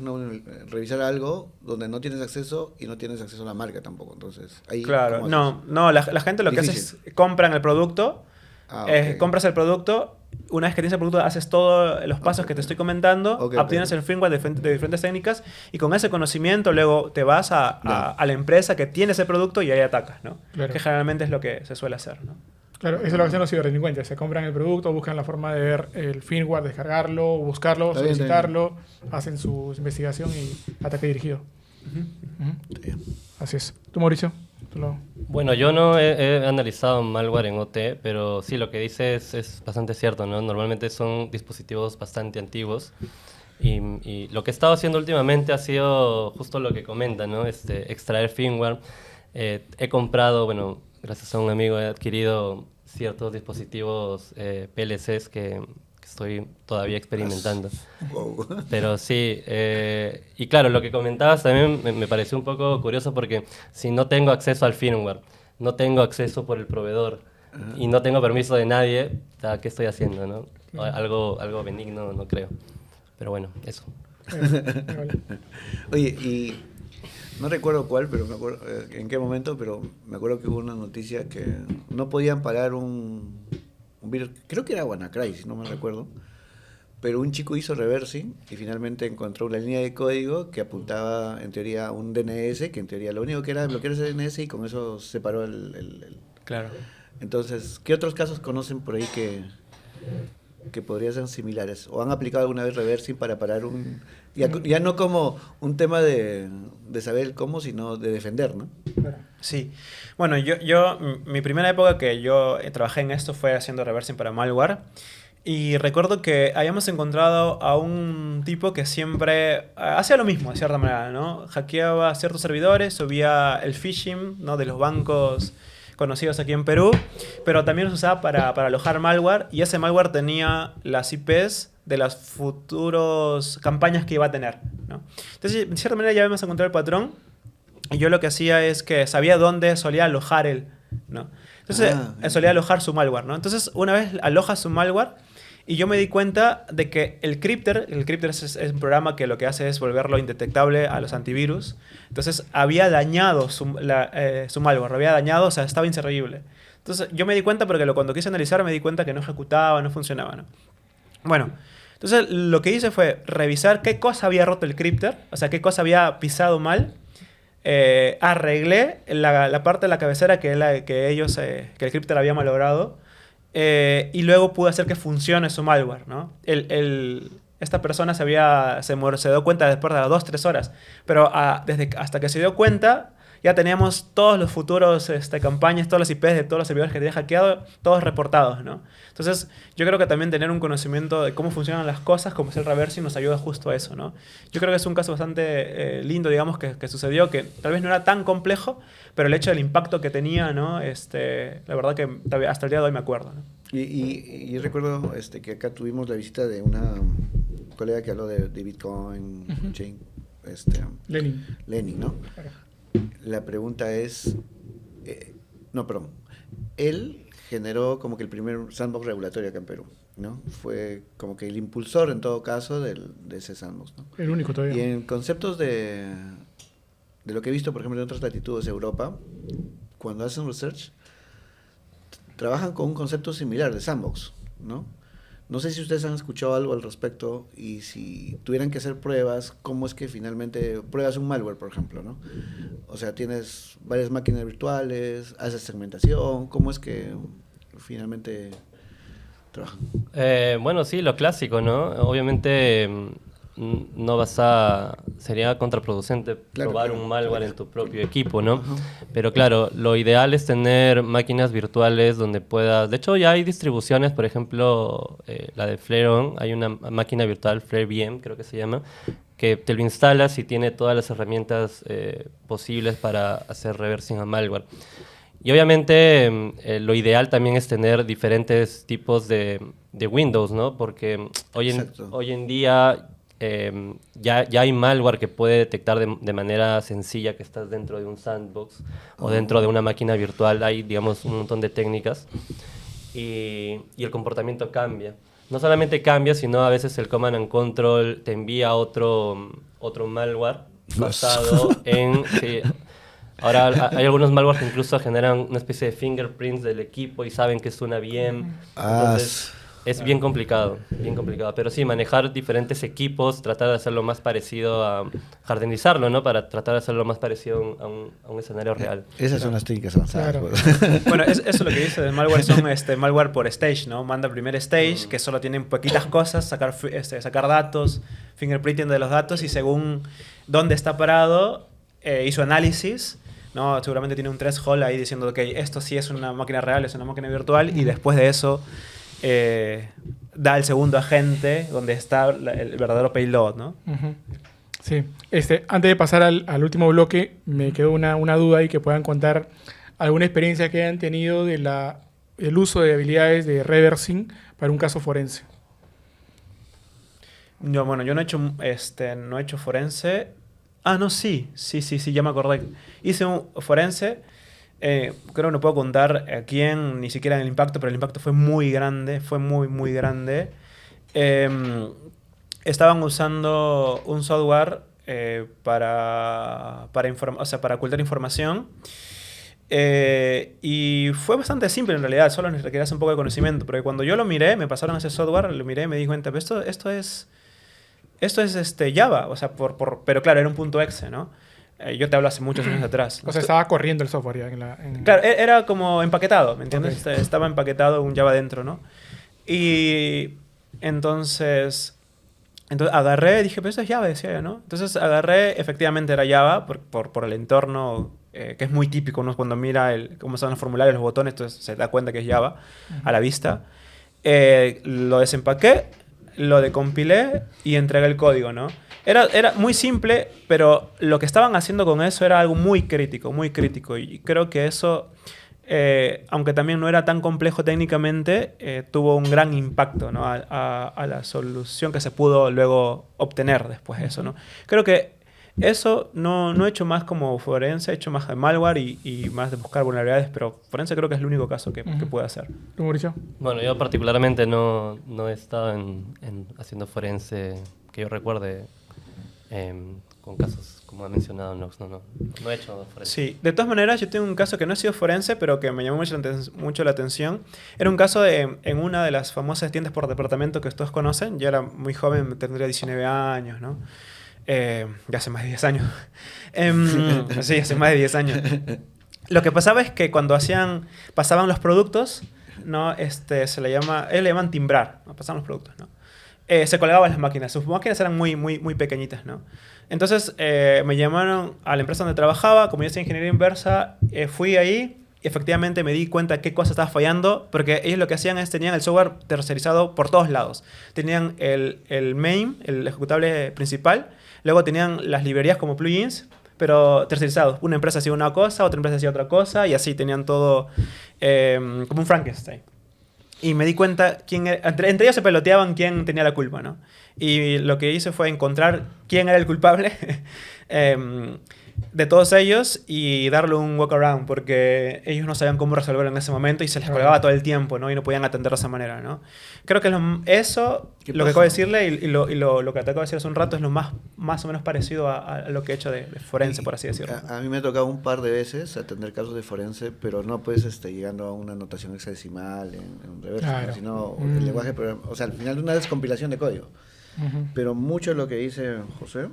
revisar algo donde no tienes acceso y no tienes acceso a la marca tampoco. Entonces, ahí. Claro, ¿cómo no, haces? no, la gente lo que hace es compran el producto, Ok. compras el producto, una vez que tienes el producto haces todos los pasos que te estoy comentando, obtienes el firmware de diferentes técnicas y con ese conocimiento luego te vas a la empresa que tiene ese producto y ahí atacas, ¿no? Claro. Que generalmente es lo que se suele hacer, ¿no? Claro, eso es lo que hacen los ciberdelincuentes. Se compran el producto, buscan la forma de ver el firmware, descargarlo, buscarlo, Está bien, solicitarlo, hacen su investigación y ataque dirigido. Ujú. Así es. ¿Tú, Mauricio? Bueno, yo no he analizado malware en OT, pero sí, lo que dices es bastante cierto, ¿no? Normalmente son dispositivos bastante antiguos y lo que he estado haciendo últimamente ha sido justo lo que comenta, ¿no? Extraer firmware. He comprado, bueno, gracias a un amigo he adquirido ciertos dispositivos PLCs que estoy todavía experimentando. Wow. Pero sí, y claro, lo que comentabas también me pareció un poco curioso porque si no tengo acceso al firmware, no tengo acceso por el proveedor y no tengo permiso de nadie, ¿qué estoy haciendo, no? Algo benigno, no creo. Pero bueno, eso. Oye, y no recuerdo cuál, pero me acuerdo en qué momento, pero me acuerdo que hubo una noticia que no podían parar un virus, creo que era WannaCry, si no me recuerdo, pero un chico hizo reversing y finalmente encontró una línea de código que apuntaba en teoría a un DNS, que en teoría lo único que era bloquear ese DNS y con eso separó el... Claro. Entonces, ¿qué otros casos conocen por ahí que podrían ser similares? ¿O han aplicado alguna vez reversing para parar un... Ya no como un tema de saber cómo, sino de defender, ¿no? Sí. Bueno, mi primera época que yo trabajé en esto fue haciendo reversing para malware. Y recuerdo que habíamos encontrado a un tipo que siempre hacía lo mismo, de cierta manera, ¿no? Hackeaba ciertos servidores, subía el phishing, ¿no? De los bancos conocidos aquí en Perú, pero también los usaba para alojar malware y ese malware tenía las IPs de las futuras campañas que iba a tener, ¿no? Entonces, de cierta manera ya habíamos encontrado el patrón y yo lo que hacía es que sabía dónde solía alojar él, ¿no? Entonces, solía alojar su malware, ¿no? Entonces, una vez aloja su malware Y yo me di cuenta de que el Crypter es un programa que lo que hace es volverlo indetectable a los antivirus. Entonces había dañado su malware, lo había dañado, o sea, estaba inservible. Entonces yo me di cuenta porque cuando quise analizar me di cuenta que no ejecutaba, no funcionaba, ¿no? Bueno, entonces lo que hice fue revisar qué cosa había roto el Crypter, o sea, qué cosa había pisado mal. Arreglé la parte de la cabecera que el Crypter había malogrado. Y luego pude hacer que funcione su malware, ¿no? Esta persona se dio cuenta después de 2-3 horas, pero hasta que se dio cuenta ya teníamos todos los futuros campañas, todos los IPs de todos los servidores que tenía hackeado, todos reportados, ¿no? Entonces yo creo que también tener un conocimiento de cómo funcionan las cosas, como es el reversing, nos ayuda justo a eso, ¿no? Yo creo que es un caso bastante lindo, digamos, que sucedió, que tal vez no era tan complejo, pero el hecho del impacto que tenía, ¿no? La verdad que hasta el día de hoy me acuerdo, ¿no? Y recuerdo que acá tuvimos la visita de una colega que habló de Bitcoin, Chain, Lenin, ¿no? Claro. La pregunta es, él generó como que el primer sandbox regulatorio acá en Perú, ¿no? Fue como que el impulsor en todo caso de ese sandbox, ¿no? El único todavía. Y en conceptos de lo que he visto, por ejemplo, en otras latitudes de Europa, cuando hacen research, trabajan con un concepto similar de sandbox, ¿no? No sé si ustedes han escuchado algo al respecto y si tuvieran que hacer pruebas, ¿cómo es que finalmente pruebas un malware, por ejemplo, ¿no? O sea, tienes varias máquinas virtuales, haces segmentación, ¿cómo es que finalmente trabajan? Bueno, sí, lo clásico, ¿no? Obviamente sería contraproducente probar un malware en tu propio equipo, ¿no? Pero claro, lo ideal es tener máquinas virtuales donde puedas... De hecho, ya hay distribuciones, por ejemplo, la de Flareon, hay una máquina virtual, FlareVM, creo que se llama, que te lo instalas y tiene todas las herramientas posibles para hacer reversing a malware. Y obviamente lo ideal también es tener diferentes tipos de Windows, ¿no? Porque hoy en día... ya hay malware que puede detectar de manera sencilla que estás dentro de un sandbox o dentro de una máquina virtual. Hay, digamos, un montón de técnicas y el comportamiento cambia. No solamente cambia, sino a veces el command and control te envía otro malware basado en... Sí, ahora hay algunos malwares que incluso generan una especie de fingerprints del equipo y saben que es una VM. Entonces, es bien complicado, pero sí, manejar diferentes equipos, tratar de hacerlo más parecido a jardinizarlo, ¿no? Para tratar de hacerlo más parecido a un escenario real. Esas son las técnicas avanzadas. Claro. Bueno, eso lo que dice del malware son malware por stage, ¿no? Manda el primer stage, que solo tienen poquitas cosas, sacar datos, fingerprinting de los datos y según dónde está parado, hizo análisis, ¿no? Seguramente tiene un threshold ahí diciendo, ok, esto sí es una máquina real, es una máquina virtual, y después de eso... da el segundo agente donde está el verdadero payload, ¿no? Sí. Antes de pasar al último bloque, me quedó una duda y que puedan contar alguna experiencia que hayan tenido del uso de habilidades de reversing para un caso forense. Yo no he hecho forense. Ah, no, sí, ya me acordé. Hice un forense. Creo que no puedo contar a quién, ni siquiera en el impacto, pero el impacto fue muy grande, fue muy grande. Estaban usando un software para ocultar información. Y fue bastante simple en realidad, solo requerías un poco de conocimiento, porque cuando yo lo miré, me pasaron ese software, lo miré y me di cuenta, esto es Java, o sea, pero claro, era un .exe, ¿no? Yo te hablo hace muchos años atrás. O sea, estaba corriendo el software ya. Claro, era como empaquetado, ¿me entiendes? Okay. Estaba empaquetado un Java dentro, ¿no? Y entonces agarré, dije, pero esto es Java, decía yo, ¿no? Entonces agarré, efectivamente era Java, por el entorno, que es muy típico, ¿no? Cuando mira cómo son los formularios, los botones, entonces se da cuenta que es Java a la vista. Lo desempaqué, lo decompilé y entregué el código, ¿no? Era muy simple, pero lo que estaban haciendo con eso era algo muy crítico. Y creo que eso, aunque también no era tan complejo técnicamente, tuvo un gran impacto, ¿no? a la solución que se pudo luego obtener después de eso, ¿no? Creo que Eso no he hecho más como forense, he hecho más de malware y más de buscar vulnerabilidades, pero forense creo que es el único caso que puedo hacer. ¿Tú, Mauricio? Bueno, yo particularmente no he estado haciendo forense que yo recuerde con casos como ha mencionado Nox. No he hecho forense. Sí, de todas maneras yo tengo un caso que no ha sido forense, pero que me llamó mucho la atención. Era un caso en una de las famosas tiendas por departamento que todos conocen. Yo era muy joven, tendría 19 años, ¿no? Ya hace más de 10 años. Sí, hace más de 10 años. Lo que pasaba es que cuando pasaban los productos, ¿no? Ellos le llaman timbrar, ¿no? Pasaban los productos, ¿no? Se colgaban las máquinas. Sus máquinas eran muy pequeñitas, ¿no? Entonces me llamaron a la empresa donde trabajaba, como yo hacía ingeniería inversa, fui ahí y efectivamente me di cuenta qué cosa estaba fallando, porque ellos lo que hacían es tenían el software tercerizado por todos lados. Tenían el main, el ejecutable principal, luego tenían las librerías como plugins, pero tercerizados. Una empresa hacía una cosa, otra empresa hacía otra cosa, y así tenían todo como un Frankenstein. Y me di cuenta, entre ellos se peloteaban quién tenía la culpa, ¿no? Y lo que hice fue encontrar quién era el culpable de todos ellos y darle un workaround, porque ellos no sabían cómo resolverlo en ese momento y se les colgaba todo el tiempo, ¿no? Y no podían atender de esa manera, ¿no? Creo que eso, lo que acabo de decirle y lo que te acabo de decir hace un rato es lo más o menos parecido a lo que he hecho de forense, por así decirlo. A mí me ha tocado un par de veces atender casos de forense, pero no pues llegando a una notación hexadecimal en reverso, Claro. ¿no? Sino el lenguaje programa, o sea, al final una descompilación de código. Pero mucho de lo que dice José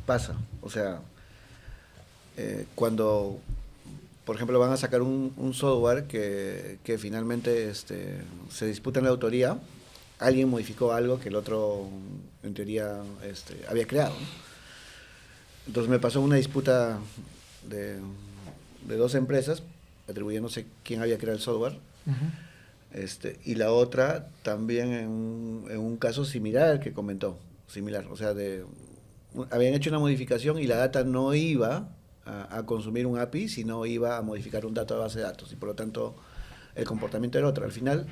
pasa, o sea, cuando, por ejemplo, van a sacar un software que finalmente se disputa en la autoría, alguien modificó algo que el otro, en teoría, había creado, ¿no? Entonces me pasó una disputa de dos empresas, atribuyéndose quién había creado el software, y la otra también en un caso similar al que comentó, o sea, habían hecho una modificación y la data no iba a consumir un API, sino iba a modificar un dato de base de datos, y por lo tanto el comportamiento era otro. Al final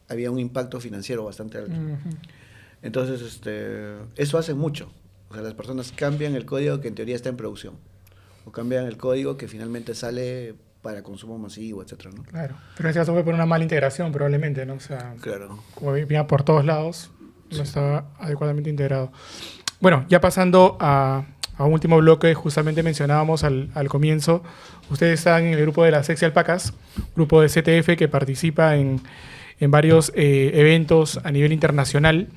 había un impacto financiero bastante alto. Entonces, eso hace mucho. O sea, las personas cambian el código que en teoría está en producción, o cambian el código que finalmente sale para consumo masivo, etcétera, ¿no? Claro, pero en este caso fue por una mala integración probablemente, ¿no? O sea, Claro. como venía por todos lados, no estaba adecuadamente integrado. Bueno, ya pasando a un último bloque, justamente mencionábamos al comienzo, ustedes están en el grupo de las Sexy Alpacas, grupo de CTF que participa en varios eventos a nivel internacional.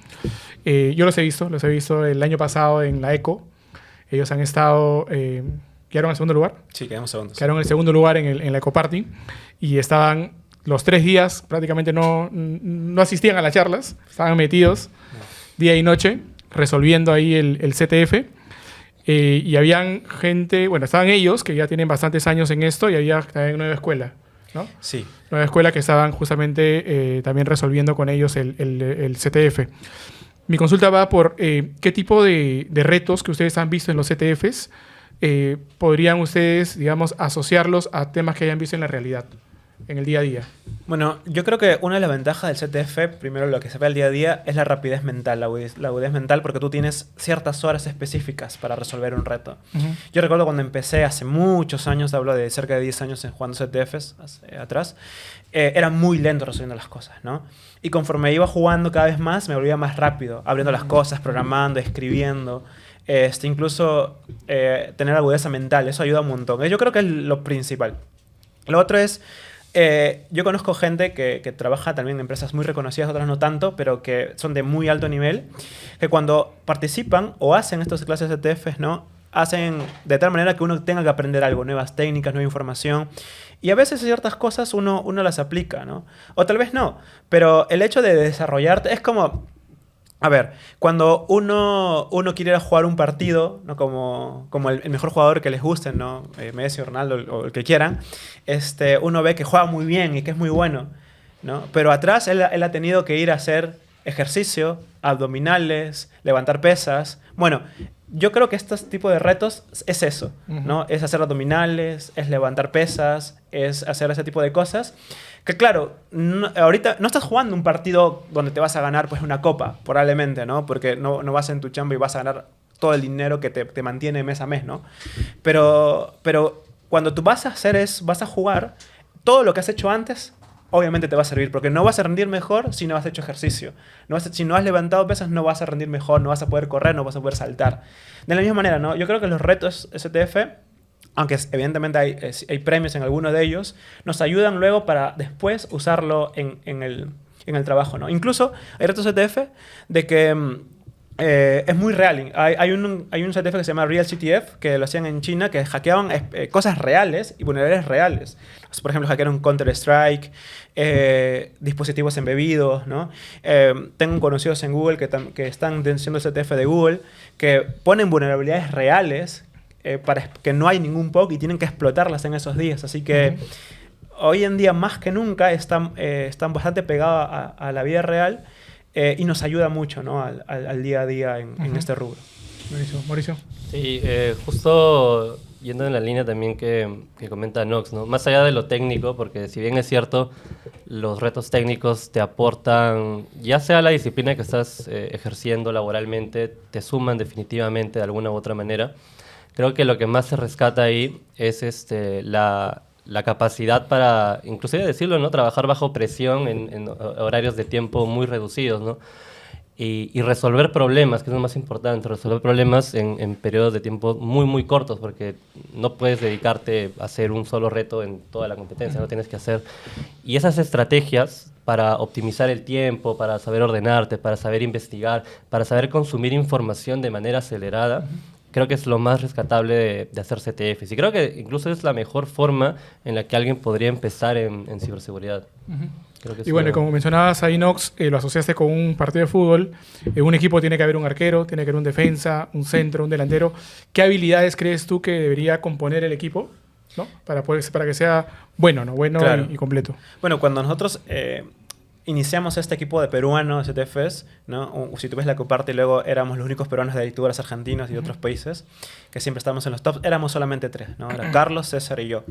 Yo los he visto el año pasado en la ECO. Ellos han estado, quedaron en segundo lugar. Sí, quedamos segundos. Quedaron en el segundo lugar en la ECO Party y estaban los 3 días, prácticamente no asistían a las charlas, estaban metidos día y noche resolviendo ahí el CTF. Y habían gente, bueno, estaban ellos que ya tienen bastantes años en esto y había también Nueva Escuela, ¿no? Sí. Nueva Escuela que estaban justamente también resolviendo con ellos el CTF. Mi consulta va por qué tipo de retos que ustedes han visto en los CTFs podrían ustedes, digamos, asociarlos a temas que hayan visto en la realidad, en el día a día. Bueno, yo creo que una de las ventajas del CTF, primero lo que se ve al día a día, es la rapidez mental, la agudez mental, porque tú tienes ciertas horas específicas para resolver un reto. Yo recuerdo cuando empecé hace muchos años, hablo de cerca de 10 años jugando CTFs atrás, era muy lento resolviendo las cosas, ¿no? Y conforme iba jugando cada vez más, me volvía más rápido, abriendo las cosas, programando, escribiendo. Incluso tener agudeza mental, eso ayuda un montón. Yo creo que es lo principal. Lo otro es, yo conozco gente que trabaja también en empresas muy reconocidas, otras no tanto, pero que son de muy alto nivel, que cuando participan o hacen estas clases de TFs, ¿no? Hacen de tal manera que uno tenga que aprender algo, nuevas técnicas, nueva información. Y a veces ciertas cosas uno las aplica, ¿no? O tal vez no, pero el hecho de desarrollarte es como... A ver, cuando uno quiere ir a jugar un partido, ¿no? como el mejor jugador que les guste, ¿no? Messi, Ronaldo o el que quieran, uno ve que juega muy bien y que es muy bueno, ¿no? Pero atrás él ha tenido que ir a hacer ejercicio, abdominales, levantar pesas. Bueno, yo creo que este tipo de retos es eso, ¿no? Es hacer abdominales, es levantar pesas, es hacer ese tipo de cosas. Que claro, ahorita no estás jugando un partido donde te vas a ganar pues una copa, probablemente, ¿no? Porque no vas en tu chamba y vas a ganar todo el dinero que te mantiene mes a mes, ¿no? Pero cuando tú vas a jugar, todo lo que has hecho antes obviamente te va a servir, porque no vas a rendir mejor si no has hecho ejercicio. Si no has levantado pesas, no vas a rendir mejor, no vas a poder correr, no vas a poder saltar. De la misma manera, ¿no? Yo creo que los retos STF, aunque evidentemente hay premios en algunos de ellos, nos ayudan luego para después usarlo en el trabajo, ¿no? Incluso hay retos STF de que es muy real. Hay un CTF que se llama Real CTF, que lo hacían en China, que hackeaban cosas reales y vulnerabilidades reales. Por ejemplo, hackearon Counter-Strike, dispositivos embebidos, ¿no? Tengo conocidos en Google que están haciendo el CTF de Google, que ponen vulnerabilidades reales para que no hay ningún POC y tienen que explotarlas en esos días. Así que hoy en día, más que nunca, están bastante pegados a la vida real. Y nos ayuda mucho, ¿no? al día a día en este rubro. Mauricio. Sí, justo yendo en la línea también que comenta Nox, ¿no? Más allá de lo técnico, porque si bien es cierto, los retos técnicos te aportan, ya sea la disciplina que estás ejerciendo laboralmente, te suman definitivamente de alguna u otra manera. Creo que lo que más se rescata ahí es la capacidad para, inclusive decirlo, ¿no? Trabajar bajo presión en horarios de tiempo muy reducidos, ¿no? Y resolver problemas, que es lo más importante, resolver problemas en periodos de tiempo muy, muy cortos, porque no puedes dedicarte a hacer un solo reto en toda la competencia, no tienes que hacer. Y esas estrategias para optimizar el tiempo, para saber ordenarte, para saber investigar, para saber consumir información de manera acelerada, creo que es lo más rescatable de hacer CTFs. Y creo que incluso es la mejor forma en la que alguien podría empezar en ciberseguridad. Creo que Y bueno, como mencionabas a Inox, lo asociaste con un partido de fútbol. En un equipo tiene que haber un arquero, tiene que haber un defensa, un centro, un delantero. ¿Qué habilidades crees tú que debería componer el equipo, ¿no? para que sea bueno, ¿no? Bueno, claro, y completo? Bueno, cuando nosotros iniciamos este equipo de peruanos, STFs, ¿no? Si tú ves la coparte, luego éramos los únicos peruanos de youtubers argentinos y de otros países, que siempre estábamos en los tops. Éramos solamente 3, ¿no? Era Carlos, César y yo.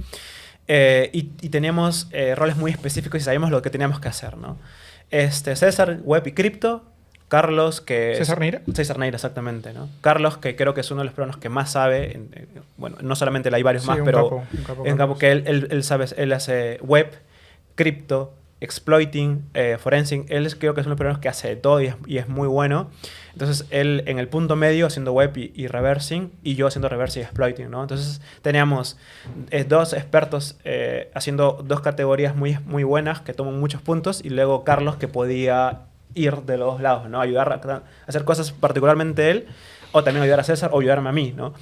Y teníamos roles muy específicos y sabíamos lo que teníamos que hacer, ¿no? César, web y cripto. Carlos, que... ¿César Neira? César Neira, exactamente, ¿no? Carlos, que creo que es uno de los peruanos que más sabe, bueno, no solamente hay varios más, pero un capo que él sabe, él hace web, cripto, exploiting, forensic. Él creo que es uno de los peruanos que hace de todo y es muy bueno. Entonces, él en el punto medio haciendo web y reversing, y yo haciendo reversing y exploiting, ¿no? Entonces, teníamos 2 expertos haciendo 2 categorías muy, muy buenas que toman muchos puntos, y luego Carlos, que podía ir de los dos lados, ¿no? Ayudar a hacer cosas particularmente él, o también ayudar a César, o ayudarme a mí, ¿no?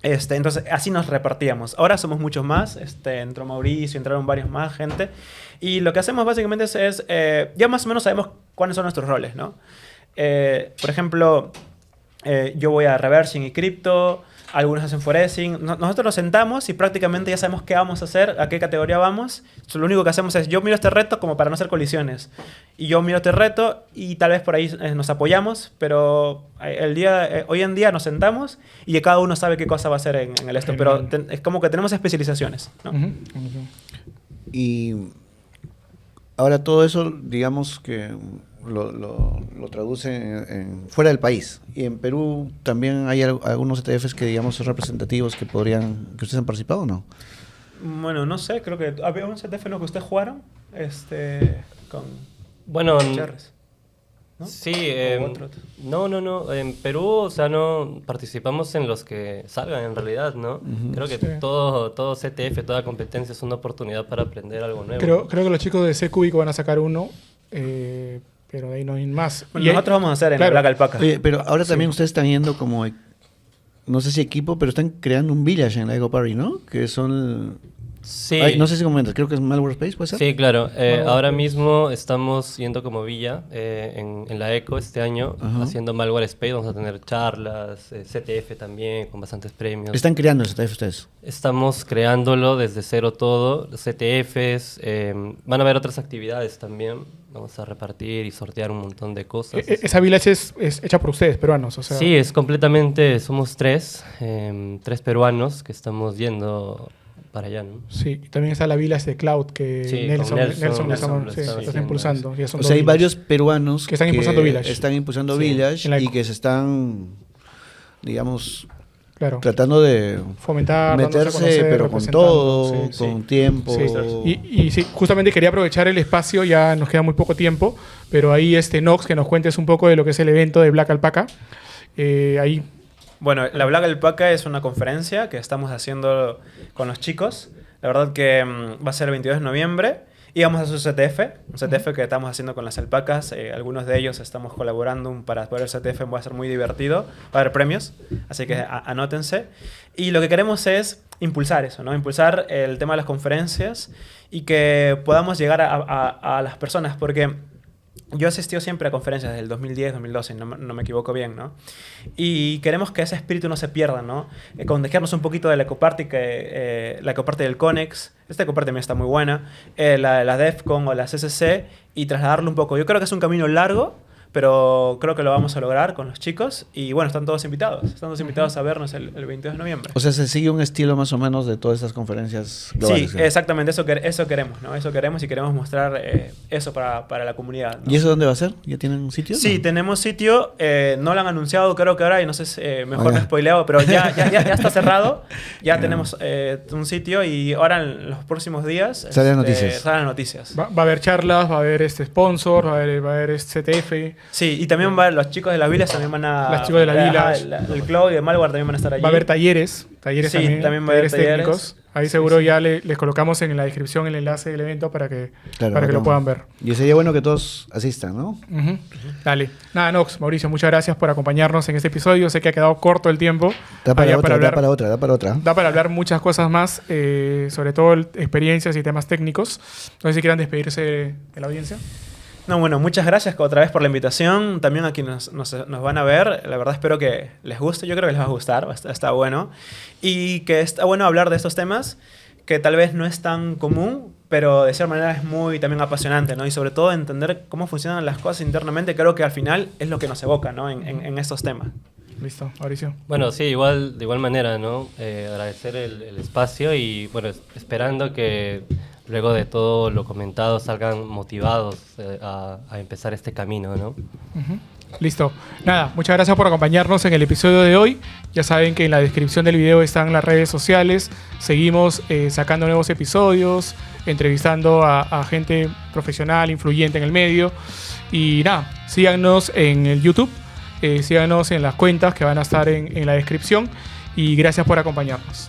Entonces, así nos repartíamos. Ahora somos muchos más. Entró Mauricio, entraron varios más gente. Y lo que hacemos básicamente es ya más o menos sabemos cuáles son nuestros roles, ¿no? Por ejemplo, yo voy a reversing y cripto, algunos hacen forensing. Nosotros nos sentamos y prácticamente ya sabemos qué vamos a hacer, a qué categoría vamos. Lo único que hacemos es, yo miro este reto como para no hacer colisiones. Y yo miro este reto y tal vez por ahí nos apoyamos, pero hoy en día nos sentamos y cada uno sabe qué cosa va a hacer en el esto. Pero es como que tenemos especializaciones, ¿no? Y ahora todo eso, digamos que lo traduce fuera del país. Y en Perú también hay algunos ETFs que, digamos, son representativos que ustedes han participado, ¿o no? Bueno, no sé, creo que había un CTF en lo que ustedes jugaron, con Charles, ¿no? Sí, no. En Perú, o sea, no participamos en los que salgan en realidad, ¿no? Creo que todo CTF, toda competencia es una oportunidad para aprender algo nuevo. Creo que los chicos de C-Cubico van a sacar uno, pero de ahí no hay más. Bueno, nosotros vamos a hacer en la Black Alpaca. Oye, pero ahora también ustedes están yendo como, no sé si equipo, pero están creando un village en la Ego Party, ¿no? Que son... Sí. No sé si comentas, creo que es Malware Space, ¿puede ser? Sí, claro. Ahora mismo estamos yendo como villa en la ECO este año, haciendo Malware Space. Vamos a tener charlas, CTF también, con bastantes premios. ¿Están creando el CTF ustedes? Estamos creándolo desde cero todo, CTFs. Van a haber otras actividades también. Vamos a repartir y sortear un montón de cosas. Esa village es hecha por ustedes, peruanos, o sea... Sí, es completamente... Somos 3 peruanos que estamos yendo... para allá, ¿no? Sí, y también está la Village de Cloud que sí, Nelson está impulsando. Ya son hay varios peruanos que están impulsando Village. Están impulsando Village y que se están, digamos, Claro. tratando de Fomentar, dándose a meterse, conocer, pero con representando, todo, sí. con tiempo. Sí. Y sí, justamente quería aprovechar el espacio, ya nos queda muy poco tiempo, pero ahí Nox, que nos cuentes un poco de lo que es el evento de Black Alpaca. Ahí. Bueno, la Black Alpaca es una conferencia que estamos haciendo con los chicos. La verdad que va a ser el 22 de noviembre. Y vamos a hacer un CTF que estamos haciendo con las alpacas. Algunos de ellos estamos colaborando para poder el CTF, va a ser muy divertido. Va a haber premios, así que anótense. Y lo que queremos es impulsar eso, ¿no? Impulsar el tema de las conferencias y que podamos llegar a las personas, porque yo he asistido siempre a conferencias desde el 2010, 2012, no me equivoco bien, ¿no? Y queremos que ese espíritu no se pierda, ¿no? Contagiarnos un poquito de la Ecoparty, la Ecoparty del CONEX. Esta Ecoparty también está muy buena. La DEFCON o la CCC, y trasladarlo un poco. Yo creo que es un camino largo, pero creo que lo vamos a lograr con los chicos. Y bueno, están todos invitados. Están todos invitados a vernos el 22 de noviembre. O sea, se sigue un estilo más o menos de todas estas conferencias globales. Sí, exactamente. Eso queremos, ¿no? Eso queremos, y queremos mostrar eso para la comunidad, ¿no? ¿Y eso dónde va a ser? ¿Ya tienen un sitio? Sí, ¿no? tenemos sitio. No lo han anunciado, creo que ahora, y no sé, mejor no spoileo, pero ya está cerrado. Ya tenemos un sitio, y ahora en los próximos días Salen noticias. Salen noticias. Va a haber charlas, va a haber sponsor, va a haber CTF. Sí, y también los chicos de las Vilas también van a... Los chicos de las Vilas. El Cloud y de Malware también van a estar allí. Va a haber talleres Sí, también también va a haber técnicos. Ahí Sí, seguro sí. ya les colocamos en la descripción el enlace del evento para que lo bacán. puedan ver. Y sería bueno que todos asistan, ¿no? Ujú. Dale. Nada, Nox, Mauricio, muchas gracias por acompañarnos en este episodio. Sé que ha quedado corto el tiempo. Da para Había otra, hablar- da para otra, da para otra. Da para hablar muchas cosas más, sobre todo experiencias y temas técnicos. No sé si quieran despedirse de la audiencia. No, bueno, muchas gracias otra vez por la invitación. También a quienes nos van a ver. La verdad espero que les guste. Yo creo que les va a gustar. Está bueno. Y que está bueno hablar de estos temas que tal vez no es tan común, pero de cierta manera es muy también apasionante, ¿no? Y sobre todo entender cómo funcionan las cosas internamente, creo que al final es lo que nos evoca, ¿no? En estos temas. Listo, Mauricio. Bueno, sí, de igual manera, ¿no? Agradecer el espacio y, bueno, esperando que luego de todo lo comentado salgan motivados a empezar este camino, ¿no? Ujú. Listo. Nada, muchas gracias por acompañarnos en el episodio de hoy. Ya saben que en la descripción del video están las redes sociales. Seguimos sacando nuevos episodios, entrevistando a gente profesional, influyente en el medio. Y nada, síganos en el YouTube, síganos en las cuentas que van a estar en la descripción. Y gracias por acompañarnos.